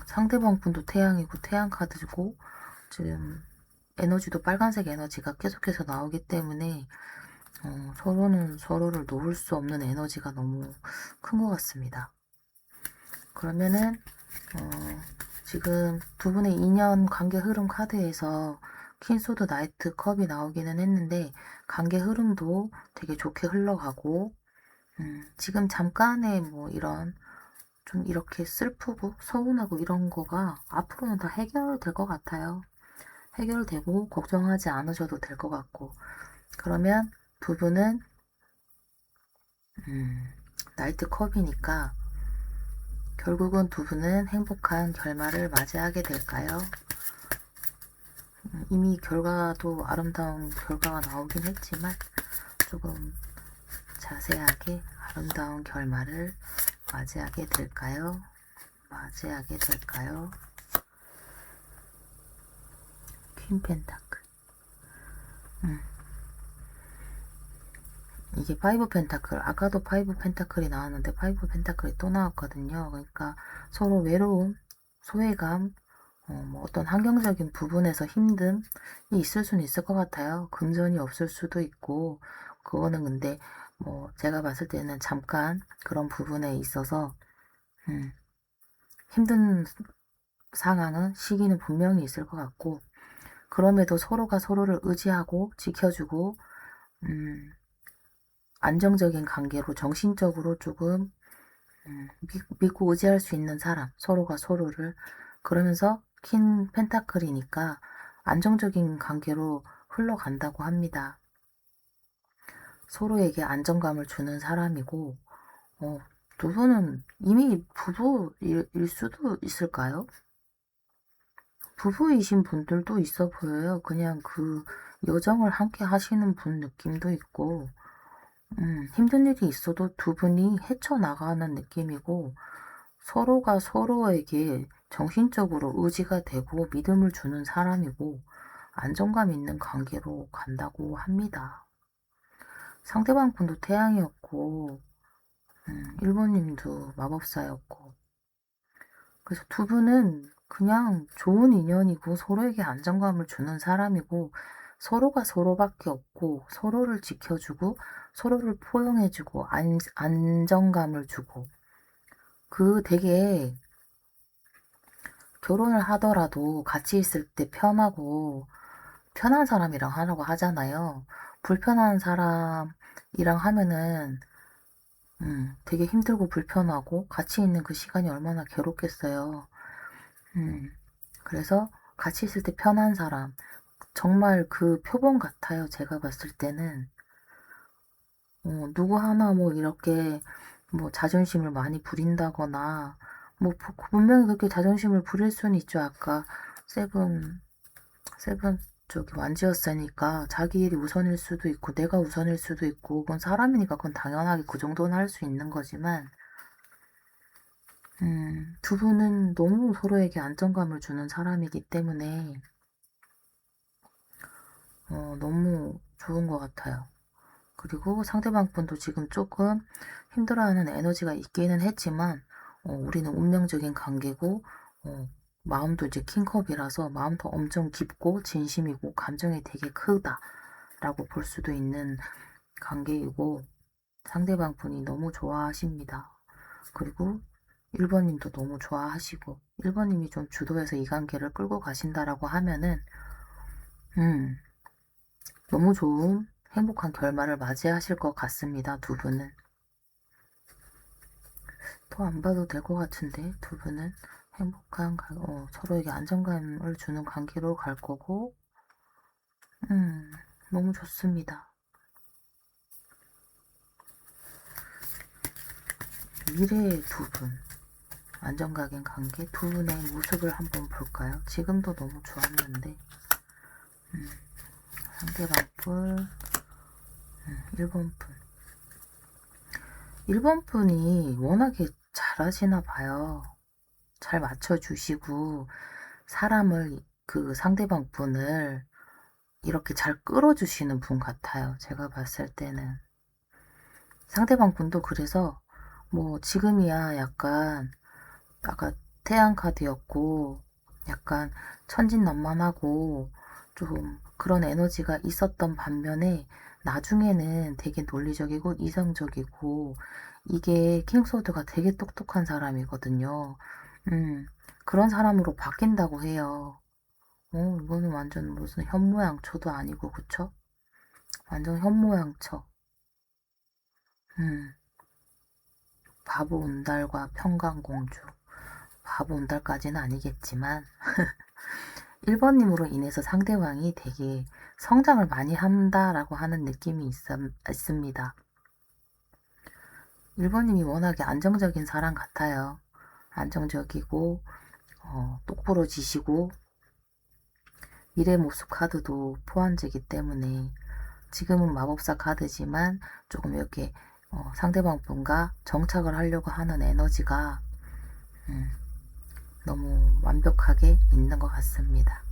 상대방 분도 태양이고 태양 카드고 지금 에너지도 빨간색 에너지가 계속해서 나오기 때문에 서로는 서로를 놓을 수 없는 에너지가 너무 큰 것 같습니다. 그러면은 지금 두 분의 인연 관계 흐름 카드에서 퀸소드 나이트 컵이 나오기는 했는데 관계 흐름도 되게 좋게 흘러가고 지금 잠깐의 뭐 이런 좀 이렇게 슬프고 서운하고 이런 거가 앞으로는 다 해결될 것 같아요. 해결되고 걱정하지 않으셔도 될 것 같고 그러면 두 분은 나이트 컵이니까 결국은 두 분은 행복한 결말을 맞이하게 될까요? 이미 결과도 아름다운 결과가 나오긴 했지만 조금 자세하게 아름다운 결말을 맞이하게 될까요? 맞이하게 될까요? 퀸 펜타클. 이게 파이브 펜타클. 아까도 파이브 펜타클이 나왔는데 파이브 펜타클이 또 나왔거든요. 그러니까 서로 외로움, 소외감, 뭐 어떤 환경적인 부분에서 힘듦이 있을 수는 있을 것 같아요. 금전이 없을 수도 있고 그거는 근데 뭐 제가 봤을 때는 잠깐 그런 부분에 있어서 힘든 상황은 시기는 분명히 있을 것 같고 그럼에도 서로가 서로를 의지하고 지켜주고 안정적인 관계로 정신적으로 조금 믿고 의지할 수 있는 사람, 서로가 서로를 그러면서 퀸 펜타클이니까 안정적인 관계로 흘러간다고 합니다. 서로에게 안정감을 주는 사람이고 두 분은 이미 부부일 수도 있을까요? 부부이신 분들도 있어 보여요. 그냥 그 여정을 함께 하시는 분 느낌도 있고 힘든 일이 있어도 두 분이 헤쳐나가는 느낌이고 서로가 서로에게 정신적으로 의지가 되고 믿음을 주는 사람이고 안정감 있는 관계로 간다고 합니다. 상대방 분도 태양이었고 1번님도 마법사였고 그래서 두 분은 그냥 좋은 인연이고 서로에게 안정감을 주는 사람이고 서로가 서로밖에 없고 서로를 지켜주고 서로를 포용해주고 안정감을 주고 그 되게 결혼을 하더라도 같이 있을 때 편하고 편한 사람이랑 하라고 하잖아요. 불편한 사람이랑 하면은 되게 힘들고 불편하고 같이 있는 그 시간이 얼마나 괴롭겠어요. 그래서 같이 있을 때 편한 사람. 정말 그 표본 같아요. 제가 봤을 때는. 누구 하나 뭐 이렇게 뭐 자존심을 많이 부린다거나, 뭐 분명히 그렇게 자존심을 부릴 수는 있죠. 아까 세븐 저기 완지였으니까 자기 일이 우선일 수도 있고 내가 우선일 수도 있고, 그건 사람이니까 그건 당연하게 그 정도는 할 수 있는 거지만, 두 분은 너무 서로에게 안정감을 주는 사람이기 때문에 너무 좋은 것 같아요. 그리고 상대방 분도 지금 조금 힘들어하는 에너지가 있기는 했지만, 우리는 운명적인 관계고, 마음도 이제 킹컵이라서 마음도 엄청 깊고 진심이고 감정이 되게 크다라고 볼 수도 있는 관계이고, 상대방 분이 너무 좋아하십니다. 그리고 1번님도 너무 좋아하시고, 1번님이 좀 주도해서 이 관계를 끌고 가신다라고 하면은 너무 좋은 행복한 결말을 맞이하실 것 같습니다. 두 분은. 더 안 봐도 될 것 같은데, 두 분은 행복한 서로에게 안정감을 주는 관계로 갈 거고, 너무 좋습니다. 미래의 두 분, 안정적인 관계 두 분의 모습을 한번 볼까요? 지금도 너무 좋았는데, 상대방 분, 1번 분. 1번 분이 워낙에 잘하시나 봐요. 잘 맞춰주시고, 사람을, 그 상대방 분을 이렇게 잘 끌어주시는 분 같아요. 제가 봤을 때는. 상대방 분도 그래서 뭐 지금이야 약간 아까 태양 카드였고 약간 천진난만하고 좀 그런 에너지가 있었던 반면에 나중에는 되게 논리적이고 이성적이고, 이게 킹소드가 되게 똑똑한 사람이거든요. 그런 사람으로 바뀐다고 해요. 이거는 완전 무슨 현모양처도 아니고, 그쵸? 완전 현모양처. 바보 온달과 평강공주. 바보 온달까지는 아니겠지만, 1번님으로 인해서 상대방이 되게 성장을 많이 한다라고 하는 느낌이 있습니다. 1번님이 워낙에 안정적인 사람 같아요. 안정적이고, 똑부러지시고, 미래 모습 카드도 포함되기 때문에 지금은 마법사 카드지만 조금 이렇게 상대방 분과 정착을 하려고 하는 에너지가 너무 완벽하게 있는 것 같습니다.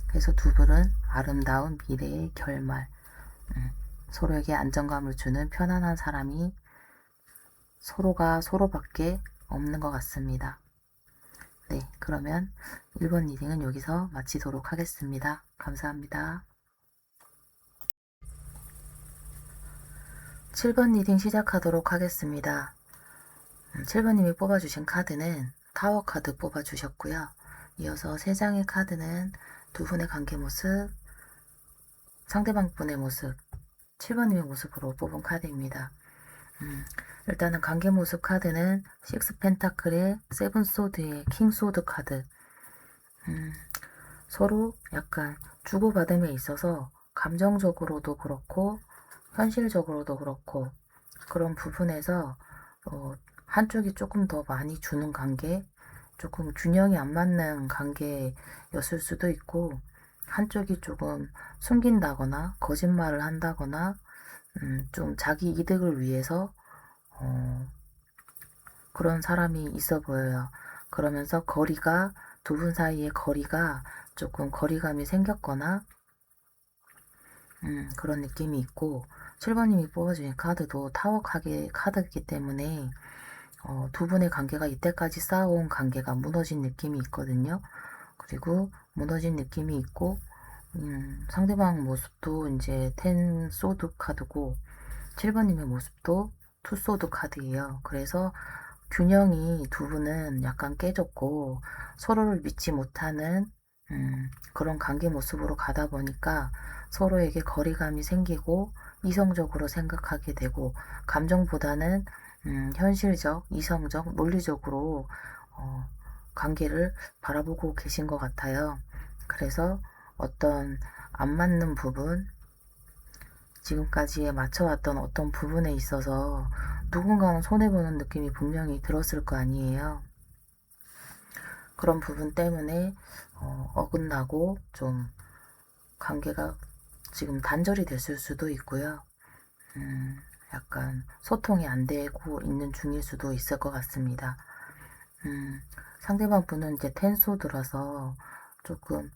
그래서 두 분은 아름다운 미래의 결말, 서로에게 안정감을 주는 편안한 사람이 서로가 서로밖에 없는 것 같습니다. 네, 그러면 1번 리딩은 여기서 마치도록 하겠습니다. 감사합니다. 7번 리딩 시작하도록 하겠습니다. 7번님이 뽑아주신 카드는 타워 카드 뽑아주셨고요. 이어서 3장의 카드는 두 분의 관계 모습, 상대방 분의 모습, 7번님의 모습으로 뽑은 카드입니다. 일단은 관계 모습 카드는 6 펜타클의 7 소드의 킹 소드 카드. 서로 약간 주고받음에 있어서 감정적으로도 그렇고 현실적으로도 그렇고 그런 부분에서 한쪽이 조금 더 많이 주는 관계, 조금 균형이 안 맞는 관계였을 수도 있고, 한쪽이 조금 숨긴다거나 거짓말을 한다거나 좀 자기 이득을 위해서 그런 사람이 있어 보여요. 그러면서 두 분 사이의 거리가 조금 거리감이 생겼거나 그런 느낌이 있고, 7번님이 뽑아주신 카드도 타워 카드이기 때문에 두 분의 관계가 이때까지 쌓아온 관계가 무너진 느낌이 있거든요. 그리고 무너진 느낌이 있고, 상대방 모습도 이제 10 소드 카드고, 7번님의 모습도 2 소드 카드예요. 그래서 균형이 두 분은 약간 깨졌고 서로를 믿지 못하는 그런 관계 모습으로 가다 보니까 서로에게 거리감이 생기고 이성적으로 생각하게 되고, 감정보다는 현실적, 이성적, 논리적으로 관계를 바라보고 계신 것 같아요. 그래서 어떤 안 맞는 부분, 지금까지에 맞춰왔던 어떤 부분에 있어서 누군가는 손해보는 느낌이 분명히 들었을 거 아니에요. 그런 부분 때문에 어긋나고 좀 관계가 지금 단절이 됐을 수도 있고요. 약간 소통이 안 되고 있는 중일 수도 있을 것 같습니다. 상대방 분은 이제 텐소드라서 조금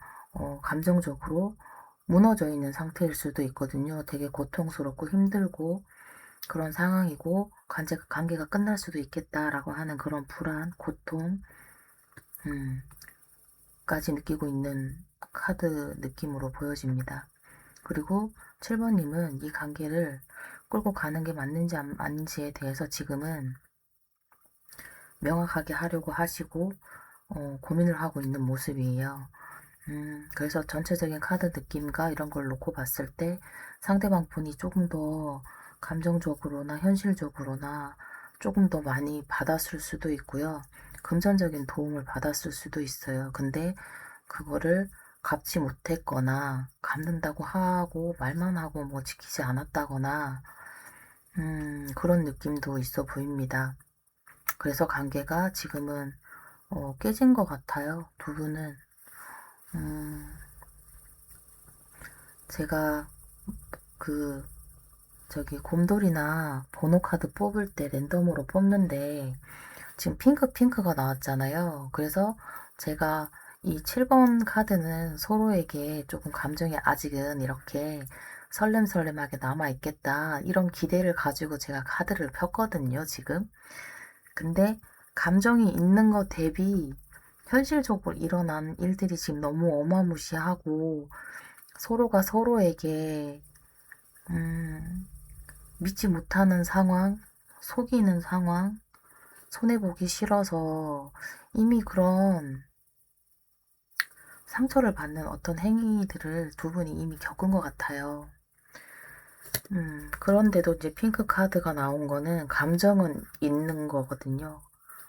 감정적으로 무너져 있는 상태일 수도 있거든요. 되게 고통스럽고 힘들고 그런 상황이고 관계가 끝날 수도 있겠다라고 하는 그런 불안, 고통 까지 느끼고 있는 카드 느낌으로 보여집니다. 그리고 7번님은 이 관계를 끌고 가는 게 맞는지 안 맞는지에 대해서 지금은 명확하게 하려고 하시고 고민을 하고 있는 모습이에요. 그래서 전체적인 카드 느낌과 이런 걸 놓고 봤을 때 상대방 분이 조금 더 감정적으로나 현실적으로나 조금 더 많이 받았을 수도 있고요. 금전적인 도움을 받았을 수도 있어요. 근데 그거를 갚지 못했거나 갚는다고 하고 말만 하고 뭐 지키지 않았다거나 그런 느낌도 있어 보입니다. 그래서 관계가 지금은 깨진 것 같아요. 두 분은 제가 그 저기 곰돌이나 번호 카드 뽑을 때 랜덤으로 뽑는데 지금 핑크가 나왔잖아요. 그래서 제가 이 7번 카드는 서로에게 조금 감정이 아직은 이렇게 설렘설렘하게 남아있겠다. 이런 기대를 가지고 제가 카드를 폈거든요, 지금. 근데 감정이 있는 것 대비 현실적으로 일어난 일들이 지금 너무 어마무시하고 서로가 서로에게 믿지 못하는 상황, 속이는 상황, 손해보기 싫어서 이미 그런 상처를 받는 어떤 행위들을 두 분이 이미 겪은 것 같아요. 그런데도 이제 핑크 카드가 나온 거는 감정은 있는 거거든요.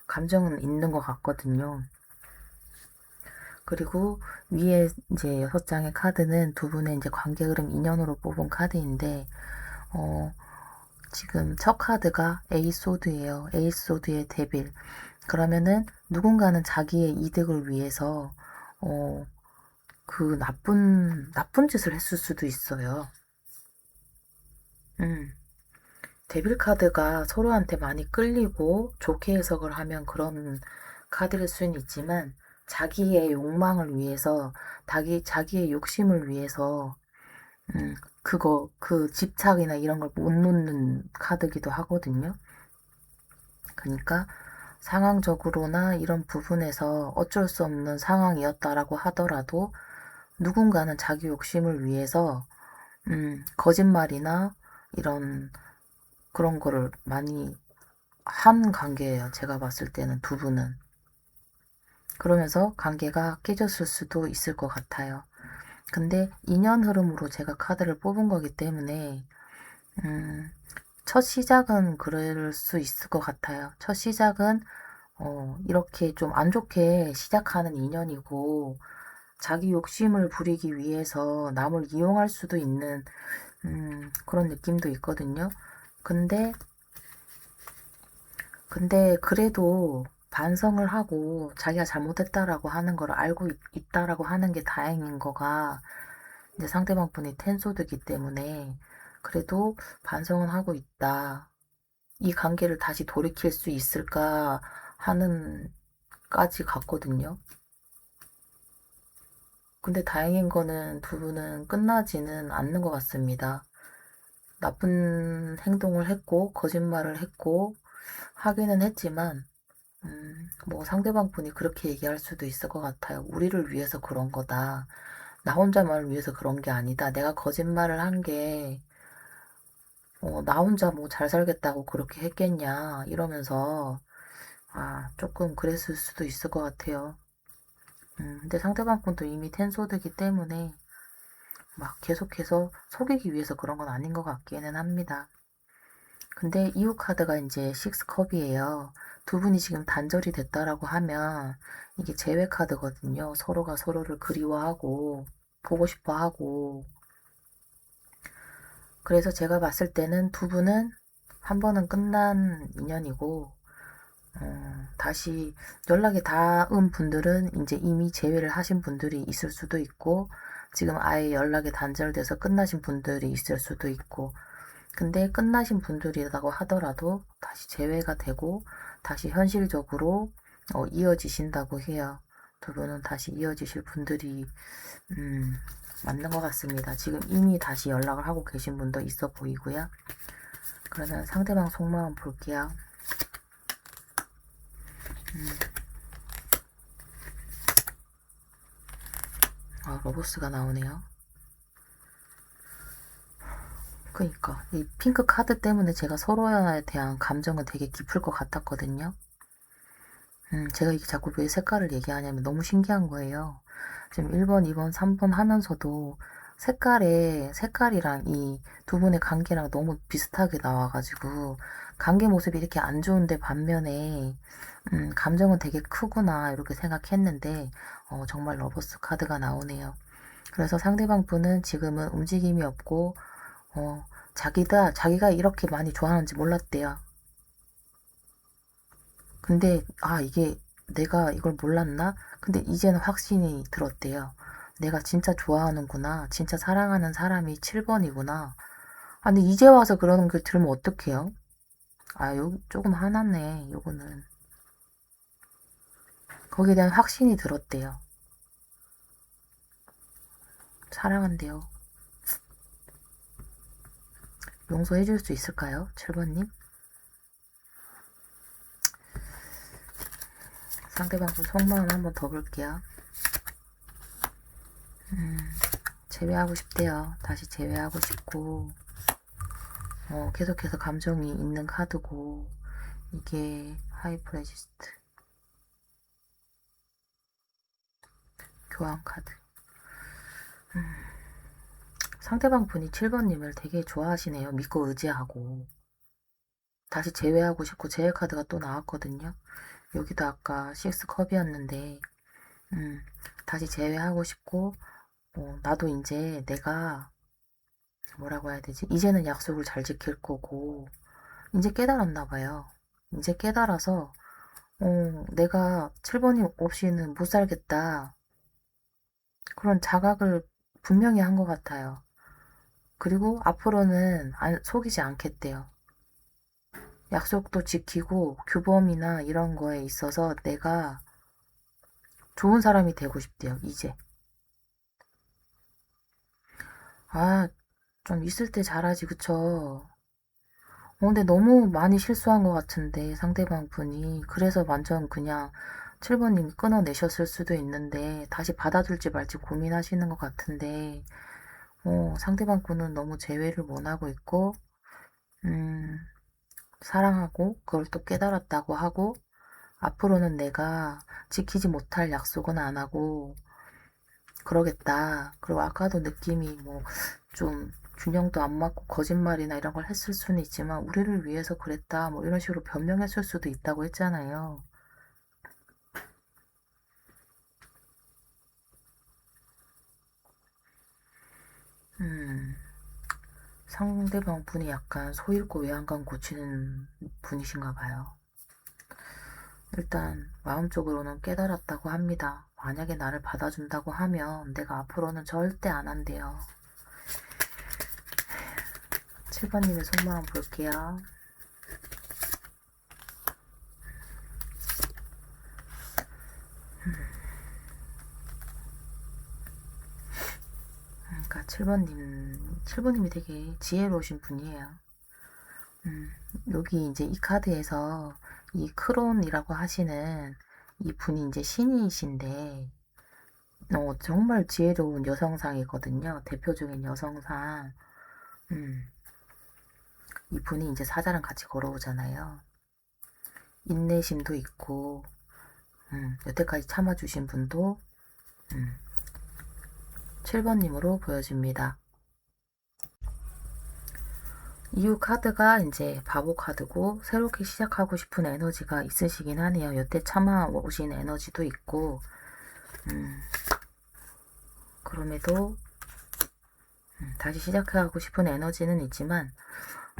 감정은 있는 것 같거든요. 그리고 위에 이제 6장의 카드는 두 분의 이제 관계 흐름 인연으로 뽑은 카드인데, 지금 첫 카드가 에이소드예요. 에이소드의 데빌. 그러면은 누군가는 자기의 이득을 위해서 그 나쁜 짓을 했을 수도 있어요. 데빌 카드가 서로한테 많이 끌리고 좋게 해석을 하면 그런 카드일 수는 있지만 자기의 욕망을 위해서 자기의 욕심을 위해서 그 집착이나 이런 걸 못 놓는 카드기도 하거든요. 그러니까 상황적으로나 이런 부분에서 어쩔 수 없는 상황이었다라고 하더라도 누군가는 자기 욕심을 위해서 거짓말이나 이런 그런 거를 많이 한 관계예요. 제가 봤을 때는 두 분은. 그러면서 관계가 깨졌을 수도 있을 것 같아요. 근데 인연 흐름으로 제가 카드를 뽑은 거기 때문에 첫 시작은 그럴 수 있을 것 같아요. 첫 시작은 이렇게 좀 안 좋게 시작하는 인연이고 자기 욕심을 부리기 위해서 남을 이용할 수도 있는 그런 느낌도 있거든요. 근데 그래도 반성을 하고 자기가 잘못했다라고 하는 걸 알고 있다라고 하는 게 다행인 거가 이제 상대방 분이 텐소드기 때문에 그래도 반성은 하고 있다. 이 관계를 다시 돌이킬 수 있을까 하는 까지 갔거든요. 근데 다행인 거는 두 분은 끝나지는 않는 것 같습니다. 나쁜 행동을 했고 거짓말을 했고 하기는 했지만 뭐 상대방 분이 그렇게 얘기할 수도 있을 것 같아요. 우리를 위해서 그런 거다. 나 혼자만을 위해서 그런 게 아니다. 내가 거짓말을 한 게, 나 혼자 뭐 잘 살겠다고 그렇게 했겠냐. 이러면서, 조금 그랬을 수도 있을 것 같아요. 근데 상대방 분도 이미 텐소드기 때문에 막 계속해서 속이기 위해서 그런 건 아닌 것 같기는 합니다. 근데 이후 카드가 이제 6컵이에요. 두 분이 지금 단절이 됐다라고 하면 이게 재회 카드거든요. 서로가 서로를 그리워하고 보고 싶어 하고. 그래서 제가 봤을 때는 두 분은 한 번은 끝난 인연이고, 다시 연락이 닿은 분들은 이제 이미 재회를 하신 분들이 있을 수도 있고, 지금 아예 연락이 단절돼서 끝나신 분들이 있을 수도 있고, 근데 끝나신 분들이라고 하더라도 다시 재회가 되고, 다시 현실적으로 이어지신다고 해요. 두 분은 다시 이어지실 분들이, 맞는 것 같습니다. 지금 이미 다시 연락을 하고 계신 분도 있어 보이고요. 그러면 상대방 속마음 볼게요. 로보스가 나오네요. 그니까 이 핑크 카드 때문에 제가 서로에 대한 감정은 되게 깊을 것 같았거든요. 제가 이게 자꾸 왜 색깔을 얘기하냐면 너무 신기한 거예요. 지금 1번, 2번, 3번 하면서도 색깔이랑 이 두 분의 관계랑 너무 비슷하게 나와가지고 관계 모습이 이렇게 안 좋은데 반면에 감정은 되게 크구나 이렇게 생각했는데 정말 러버스 카드가 나오네요. 그래서 상대방 분은 지금은 움직임이 없고 자기가 이렇게 많이 좋아하는지 몰랐대요. 근데 이게 내가 이걸 몰랐나? 근데 이제는 확신이 들었대요. 내가 진짜 좋아하는구나. 진짜 사랑하는 사람이 7번이구나. 근데 이제 와서 그러는 걸 들으면 어떡해요? 요 조금 화났네. 요거는. 거기에 대한 확신이 들었대요. 사랑한대요. 용서해줄 수 있을까요? 7번님? 상대방 분 속마음 한번 더 볼게요. 제외하고 싶대요. 다시 제외하고 싶고, 계속해서 감정이 있는 카드고, 이게 하이프레지스트 교환 카드. 상대방 분이 7번님을 되게 좋아하시네요. 믿고 의지하고. 다시 제외하고 싶고 제외 카드가 또 나왔거든요. 여기도 아까 6컵이었는데 다시 제외하고 싶고 나도 이제 내가 뭐라고 해야 되지? 이제는 약속을 잘 지킬 거고 이제 깨달았나 봐요. 이제 깨달아서 내가 7번님 없이는 못 살겠다. 그런 자각을 분명히 한 것 같아요. 그리고 앞으로는 속이지 않겠대요. 약속도 지키고 규범이나 이런 거에 있어서 내가 좋은 사람이 되고 싶대요, 이제. 좀 있을 때 잘하지, 그쵸? 근데 너무 많이 실수한 것 같은데, 상대방 분이. 그래서 완전 그냥 7번님이 끊어내셨을 수도 있는데, 다시 받아줄지 말지 고민하시는 것 같은데, 상대방 분은 너무 제외를 원하고 있고, 음, 사랑하고, 그걸 또 깨달았다고 하고, 앞으로는 내가 지키지 못할 약속은 안 하고, 그러겠다. 그리고 아까도 느낌이 좀 균형도 안 맞고 거짓말이나 이런 걸 했을 수는 있지만 우리를 위해서 그랬다. 이런 식으로 변명했을 수도 있다고 했잖아요. 음, 상대방 분이 약간 소 잃고 외양간 고치는 분이신가 봐요. 일단 마음적으로는 깨달았다고 합니다. 만약에 나를 받아준다고 하면 내가 앞으로는 절대 안 한대요. 7번님의 속마음 볼게요. 그러니까 7번님이 되게 지혜로우신 분이에요. 여기 이제 이 카드에서 이 크론이라고 하시는 이 분이 이제 신이신데, 정말 지혜로운 여성상이거든요. 대표적인 여성상. 음, 이 분이 이제 사자랑 같이 걸어오잖아요. 인내심도 있고, 여태까지 참아주신 분도 7번님으로 보여집니다. 이후 카드가 이제 바보 카드고 새롭게 시작하고 싶은 에너지가 있으시긴 하네요. 여태 참아오신 에너지도 있고 그럼에도 다시 시작하고 싶은 에너지는 있지만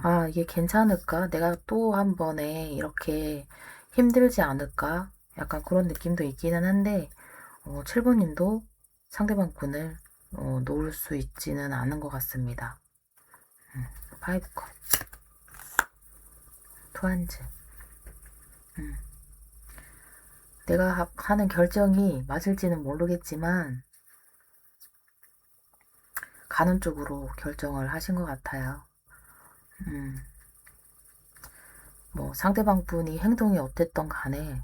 아 이게 괜찮을까? 내가 또 한 번에 이렇게 힘들지 않을까? 약간 그런 느낌도 있기는 한데 7번님도 상대방 분을 놓을 수 있지는 않은 것 같습니다. 5컵 투한즈 내가 하는 결정이 맞을지는 모르겠지만 가는 쪽으로 결정을 하신 것 같아요. 뭐 상대방 분이 행동이 어땠던 간에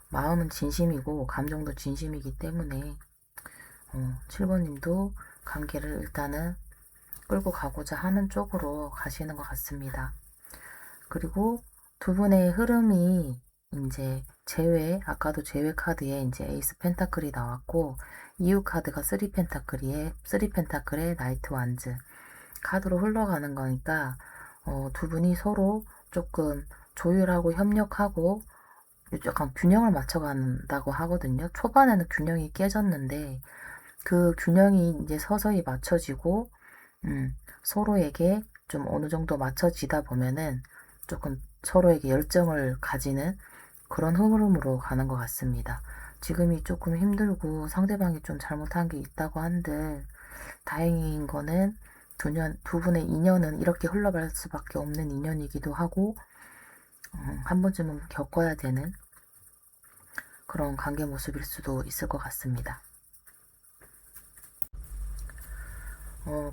마음은 진심이고 감정도 진심이기 때문에 7번님도 관계를 일단은 끌고 가고자 하는 쪽으로 가시는 것 같습니다. 그리고 두 분의 흐름이 이제 제외, 아까도 제외 카드에 이제 에이스 펜타클이 나왔고 이후 카드가 3펜타클의 나이트 완즈 카드로 흘러가는 거니까 두 분이 서로 조금 조율하고 협력하고 약간 균형을 맞춰간다고 하거든요. 초반에는 균형이 깨졌는데 그 균형이 이제 서서히 맞춰지고 서로에게 좀 어느 정도 맞춰지다 보면은 조금 서로에게 열정을 가지는 그런 흐름으로 가는 것 같습니다. 지금이 조금 힘들고 상대방이 좀 잘못한 게 있다고 한들 다행인 거는 두 분의 인연은 이렇게 흘러갈 수밖에 없는 인연이기도 하고 한 번쯤은 겪어야 되는 그런 관계 모습일 수도 있을 것 같습니다.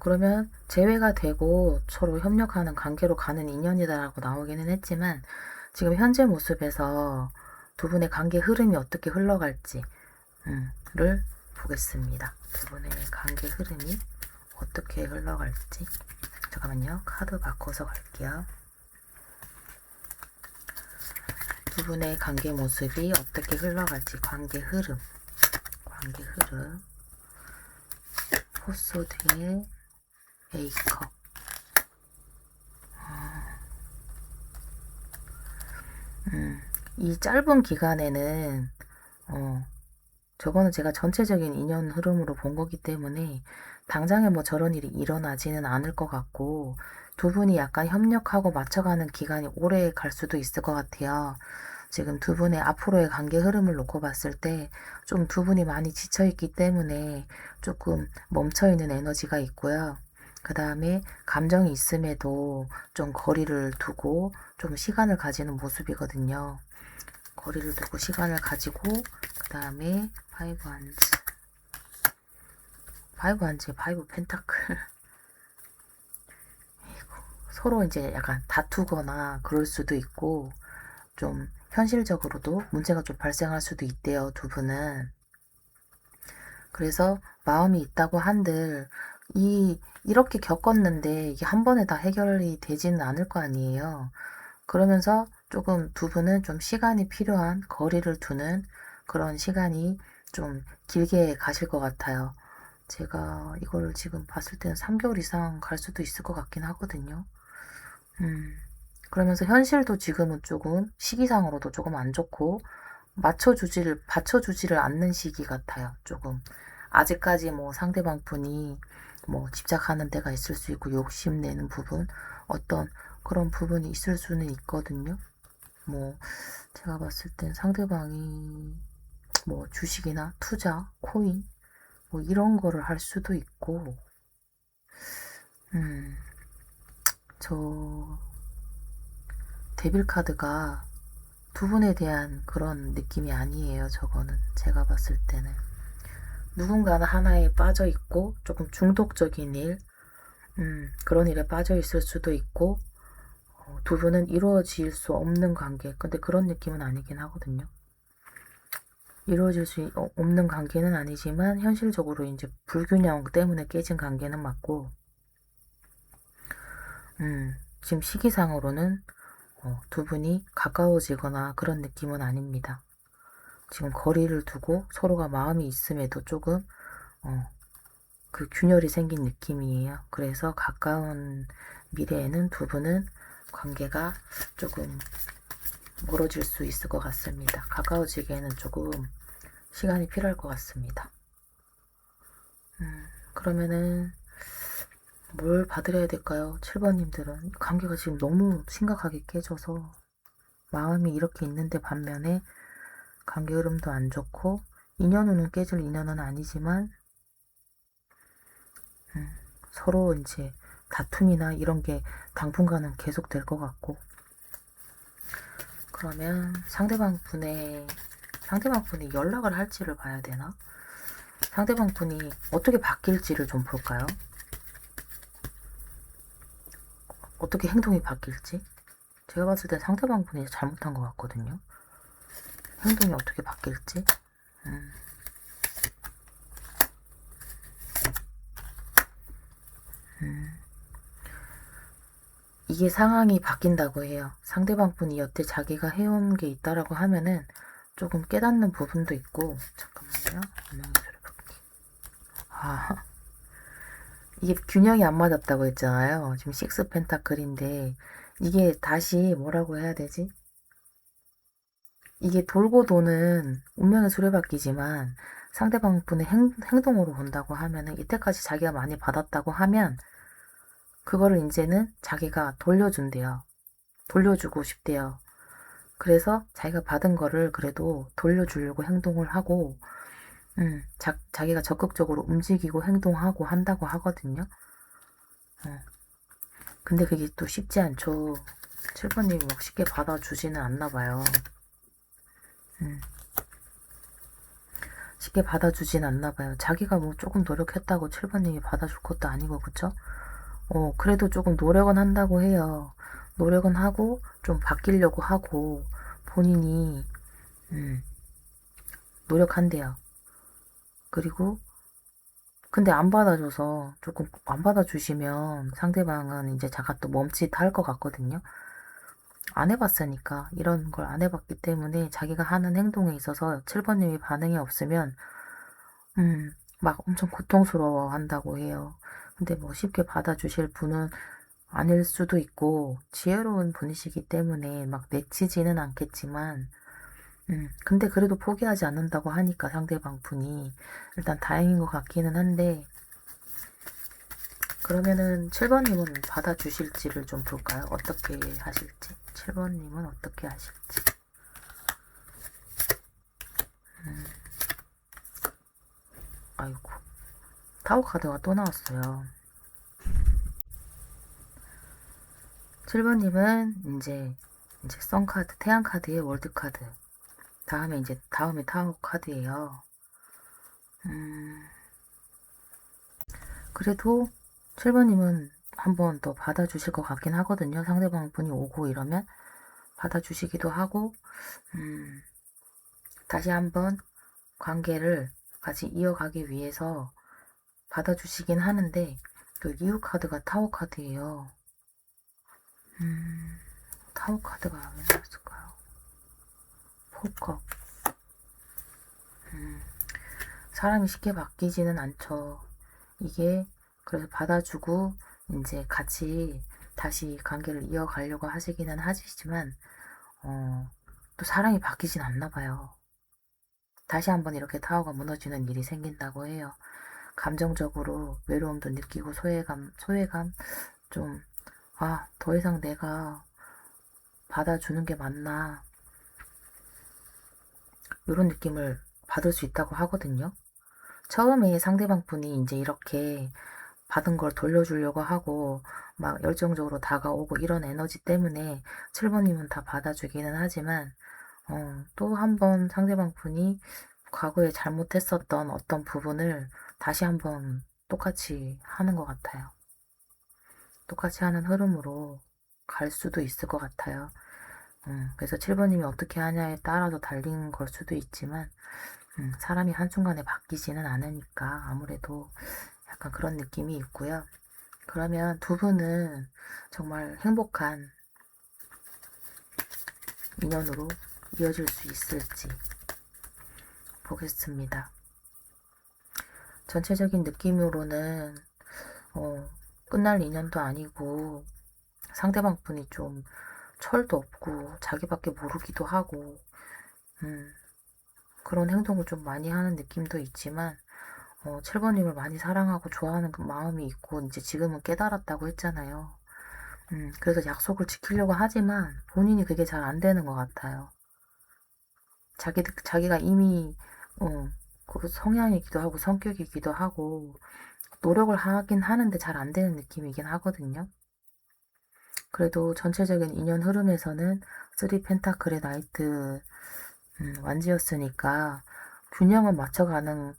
그러면 재회가 되고 서로 협력하는 관계로 가는 인연이다라고 나오기는 했지만 지금 현재 모습에서 두 분의 관계 흐름이 어떻게 흘러갈지 를 보겠습니다. 두 분의 관계 흐름이 어떻게 흘러갈지 잠깐만요. 카드 바꿔서 갈게요. 두 분의 관계 모습이 어떻게 흘러갈지 관계 흐름 포소드의 A컵 이 짧은 기간에는 저거는 제가 전체적인 인연 흐름으로 본 거기 때문에 당장에 뭐 저런 일이 일어나지는 않을 것 같고 두 분이 약간 협력하고 맞춰가는 기간이 오래 갈 수도 있을 것 같아요. 지금 두 분의 앞으로의 관계 흐름을 놓고 봤을 때 좀 두 분이 많이 지쳐있기 때문에 조금 멈춰있는 에너지가 있고요. 그 다음에 감정이 있음에도 좀 거리를 두고 좀 시간을 가지는 모습이거든요. 거리를 두고 시간을 가지고 그 다음에 파이브 펜타클 서로 이제 약간 다투거나 그럴 수도 있고 좀 현실적으로도 문제가 좀 발생할 수도 있대요. 두 분은. 그래서 마음이 있다고 한들 이렇게 겪었는데 이게 한 번에 다 해결이 되지는 않을 거 아니에요. 그러면서 조금 두 분은 좀 시간이 필요한 거리를 두는 그런 시간이 좀 길게 가실 것 같아요. 제가 이걸 지금 봤을 때는 3개월 이상 갈 수도 있을 것 같긴 하거든요. 그러면서 현실도 지금은 조금 시기상으로도 조금 안 좋고 받쳐주지를 않는 시기 같아요. 조금 아직까지 뭐 상대방 분이 뭐 집착하는 데가 있을 수 있고 욕심내는 부분 어떤 그런 부분이 있을 수는 있거든요. 뭐 제가 봤을 땐 상대방이 뭐 주식이나 투자, 코인 뭐 이런 거를 할 수도 있고 저 데빌 카드가 두 분에 대한 그런 느낌이 아니에요. 저거는 제가 봤을 때는 누군가는 하나에 빠져 있고 조금 중독적인 일 그런 일에 빠져 있을 수도 있고 두 분은 이루어질 수 없는 관계 근데 그런 느낌은 아니긴 하거든요. 이루어질 수 없는 관계는 아니지만 현실적으로 이제 불균형 때문에 깨진 관계는 맞고 지금 시기상으로는 두 분이 가까워지거나 그런 느낌은 아닙니다. 지금 거리를 두고 서로가 마음이 있음에도 조금 그 균열이 생긴 느낌이에요. 그래서 가까운 미래에는 두 분은 관계가 조금 멀어질 수 있을 것 같습니다. 가까워지기에는 조금 시간이 필요할 것 같습니다. 그러면은 뭘 받으려야 될까요? 7번님들은 관계가 지금 너무 심각하게 깨져서 마음이 이렇게 있는데 반면에 관계 흐름도 안 좋고 인연은 깨질 인연은 아니지만 서로 이제 다툼이나 이런 게 당분간은 계속 될 것 같고, 그러면 상대방 분이 연락을 할지를 봐야 되나? 상대방 분이 어떻게 바뀔지를 좀 볼까요? 어떻게 행동이 바뀔지? 제가 봤을 때 상대방 분이 잘못한 것 같거든요. 행동이 어떻게 바뀔지? 이게 상황이 바뀐다고 해요. 상대방 분이 여태 자기가 해온 게 있다라고 하면은 조금 깨닫는 부분도 있고, 잠깐만요. 아, 이게 균형이 안 맞았다고 했잖아요. 지금 식스 펜타클인데 이게 다시 뭐라고 해야 되지? 이게 돌고 도는 운명의 수레바퀴지만 상대방 분의 행동으로 본다고 하면은 이때까지 자기가 많이 받았다고 하면 그거를 이제는 자기가 돌려준대요. 돌려주고 싶대요. 그래서 자기가 받은 거를 그래도 돌려주려고 행동을 하고, 자기가 적극적으로 움직이고 행동하고 한다고 하거든요. 근데 그게 또 쉽지 않죠. 7번님이 막 쉽게 받아주지는 않나 봐요. 쉽게 받아주진 않나 봐요. 자기가 뭐 조금 노력했다고 7번님이 받아줄 것도 아니고, 그쵸? 그래도 조금 노력은 한다고 해요. 노력은 하고, 좀 바뀌려고 하고, 본인이, 노력한대요. 그리고, 근데 안 받아줘서, 조금 안 받아주시면 상대방은 이제 자가 또 멈칫할 것 같거든요. 안 해봤으니까, 이런 걸 안 해봤기 때문에 자기가 하는 행동에 있어서 7번님이 반응이 없으면, 막 엄청 고통스러워 한다고 해요. 근데 뭐 쉽게 받아주실 분은 아닐 수도 있고, 지혜로운 분이시기 때문에 막 내치지는 않겠지만, 근데 그래도 포기하지 않는다고 하니까 상대방 분이 일단 다행인 것 같기는 한데, 그러면은 7번님은 받아주실지를 좀 볼까요? 어떻게 하실지. 7번님은 어떻게 하실지. 아이고. 타워 카드가 또 나왔어요. 7번님은 이제 썬카드, 태양카드의 월드카드. 다음에 타워 카드예요. 그래도 7번님은 한 번 더 받아주실 것 같긴 하거든요. 상대방 분이 오고 이러면 받아주시기도 하고, 다시 한번 관계를 같이 이어가기 위해서 받아주시긴 하는데, 또 이유 카드가 타워 카드예요. 타워 카드가 왜 나왔을까요? 포커. 사람이 쉽게 바뀌지는 않죠. 이게 그래서 받아주고 이제 같이 다시 관계를 이어가려고 하시기는 하시지만 또 사람이 바뀌진 않나 봐요. 다시 한번 이렇게 타워가 무너지는 일이 생긴다고 해요. 감정적으로 외로움도 느끼고 소외감 좀, 더 이상 내가 받아주는 게 맞나, 이런 느낌을 받을 수 있다고 하거든요. 처음에 상대방 분이 이제 이렇게 받은 걸 돌려주려고 하고 막 열정적으로 다가오고 이런 에너지 때문에 7번님은 다 받아주기는 하지만 또 한 번 상대방 분이 과거에 잘못했었던 어떤 부분을 다시 한번 똑같이 하는 것 같아요. 똑같이 하는 흐름으로 갈 수도 있을 것 같아요. 그래서 7번님이 어떻게 하냐에 따라서 달린 걸 수도 있지만 사람이 한순간에 바뀌지는 않으니까 아무래도 약간 그런 느낌이 있고요. 그러면 두 분은 정말 행복한 인연으로 이어질 수 있을지 보겠습니다. 전체적인 느낌으로는 끝날 인연도 아니고 상대방 분이 좀 철도 없고 자기밖에 모르기도 하고 그런 행동을 좀 많이 하는 느낌도 있지만 7번님을 많이 사랑하고 좋아하는 그 마음이 있고 이제 지금은 깨달았다고 했잖아요. 그래서 약속을 지키려고 하지만 본인이 그게 잘 안 되는 것 같아요. 자기가 이미 그 성향이기도 하고 성격이기도 하고 노력을 하긴 하는데 잘 안 되는 느낌이긴 하거든요. 그래도 전체적인 인연 흐름에서는 3 펜타클의 나이트 완지였으니까 균형을 맞춰가는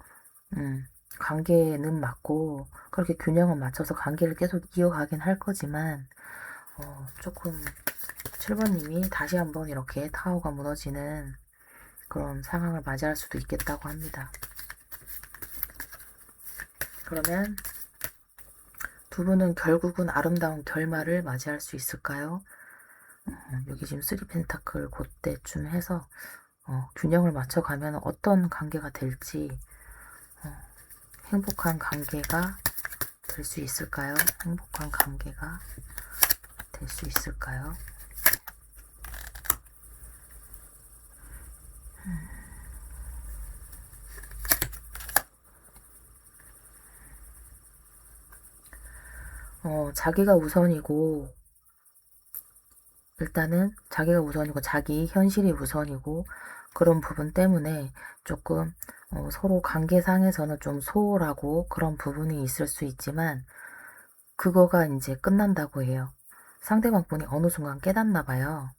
관계는 맞고 그렇게 균형을 맞춰서 관계를 계속 이어가긴 할 거지만 조금 7번님이 다시 한번 이렇게 타워가 무너지는 그런 상황을 맞이할 수도 있겠다고 합니다. 그러면 두 분은 결국은 아름다운 결말을 맞이할 수 있을까요? 여기 지금 3 펜타클 그때쯤 해서 균형을 맞춰가면 어떤 관계가 될지 행복한 관계가 될 수 있을까요? 행복한 관계가 될 수 있을까요? 자기가 우선이고 일단은 자기가 우선이고 자기 현실이 우선이고 그런 부분 때문에 조금 서로 관계상에서는 좀 소홀하고 그런 부분이 있을 수 있지만 그거가 이제 끝난다고 해요. 상대방 분이 어느 순간 깨닫나 봐요.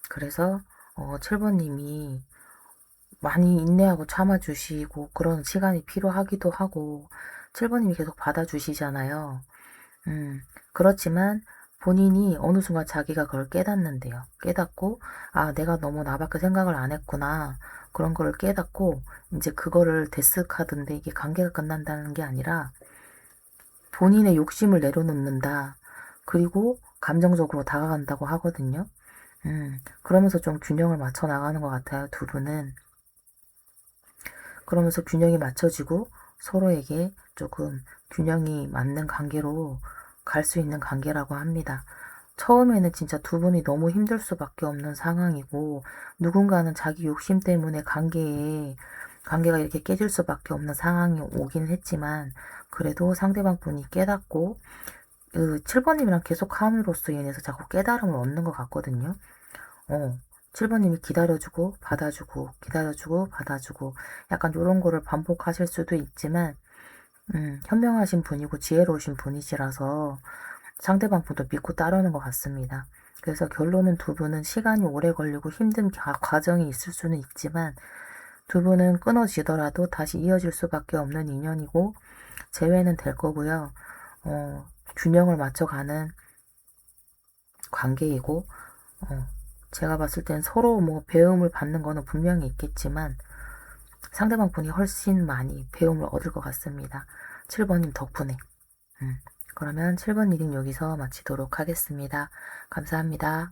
그래서 7번님이 많이 인내하고 참아주시고 그런 시간이 필요하기도 하고 7번님이 계속 받아주시잖아요. 그렇지만 본인이 어느 순간 자기가 그걸 깨닫는데요. 깨닫고 아 내가 너무 나밖에 생각을 안 했구나. 그런 거를 깨닫고 이제 그거를 데스카드인데 이게 관계가 끝난다는 게 아니라 본인의 욕심을 내려놓는다. 그리고 감정적으로 다가간다고 하거든요. 그러면서 좀 균형을 맞춰 나가는 것 같아요. 두 분은. 그러면서 균형이 맞춰지고 서로에게 조금 균형이 맞는 관계로 갈 수 있는 관계라고 합니다. 처음에는 진짜 두 분이 너무 힘들 수밖에 없는 상황이고 누군가는 자기 욕심 때문에 관계가 이렇게 깨질 수밖에 없는 상황이 오긴 했지만 그래도 상대방 분이 깨닫고 7번님이랑 계속 함으로써 인해서 자꾸 깨달음을 얻는 것 같거든요. 7번님이 기다려주고 받아주고 기다려주고 받아주고 약간 이런 거를 반복하실 수도 있지만 현명하신 분이고 지혜로우신 분이시라서 상대방 분도 믿고 따르는 것 같습니다. 그래서 결론은 두 분은 시간이 오래 걸리고 힘든 과정이 있을 수는 있지만 두 분은 끊어지더라도 다시 이어질 수밖에 없는 인연이고 재회는 될 거고요. 균형을 맞춰가는 관계이고 제가 봤을 땐 서로 뭐 배움을 받는 거는 분명히 있겠지만 상대방 분이 훨씬 많이 배움을 얻을 것 같습니다. 7번님 덕분에. 그러면 7번 리딩 여기서 마치도록 하겠습니다. 감사합니다.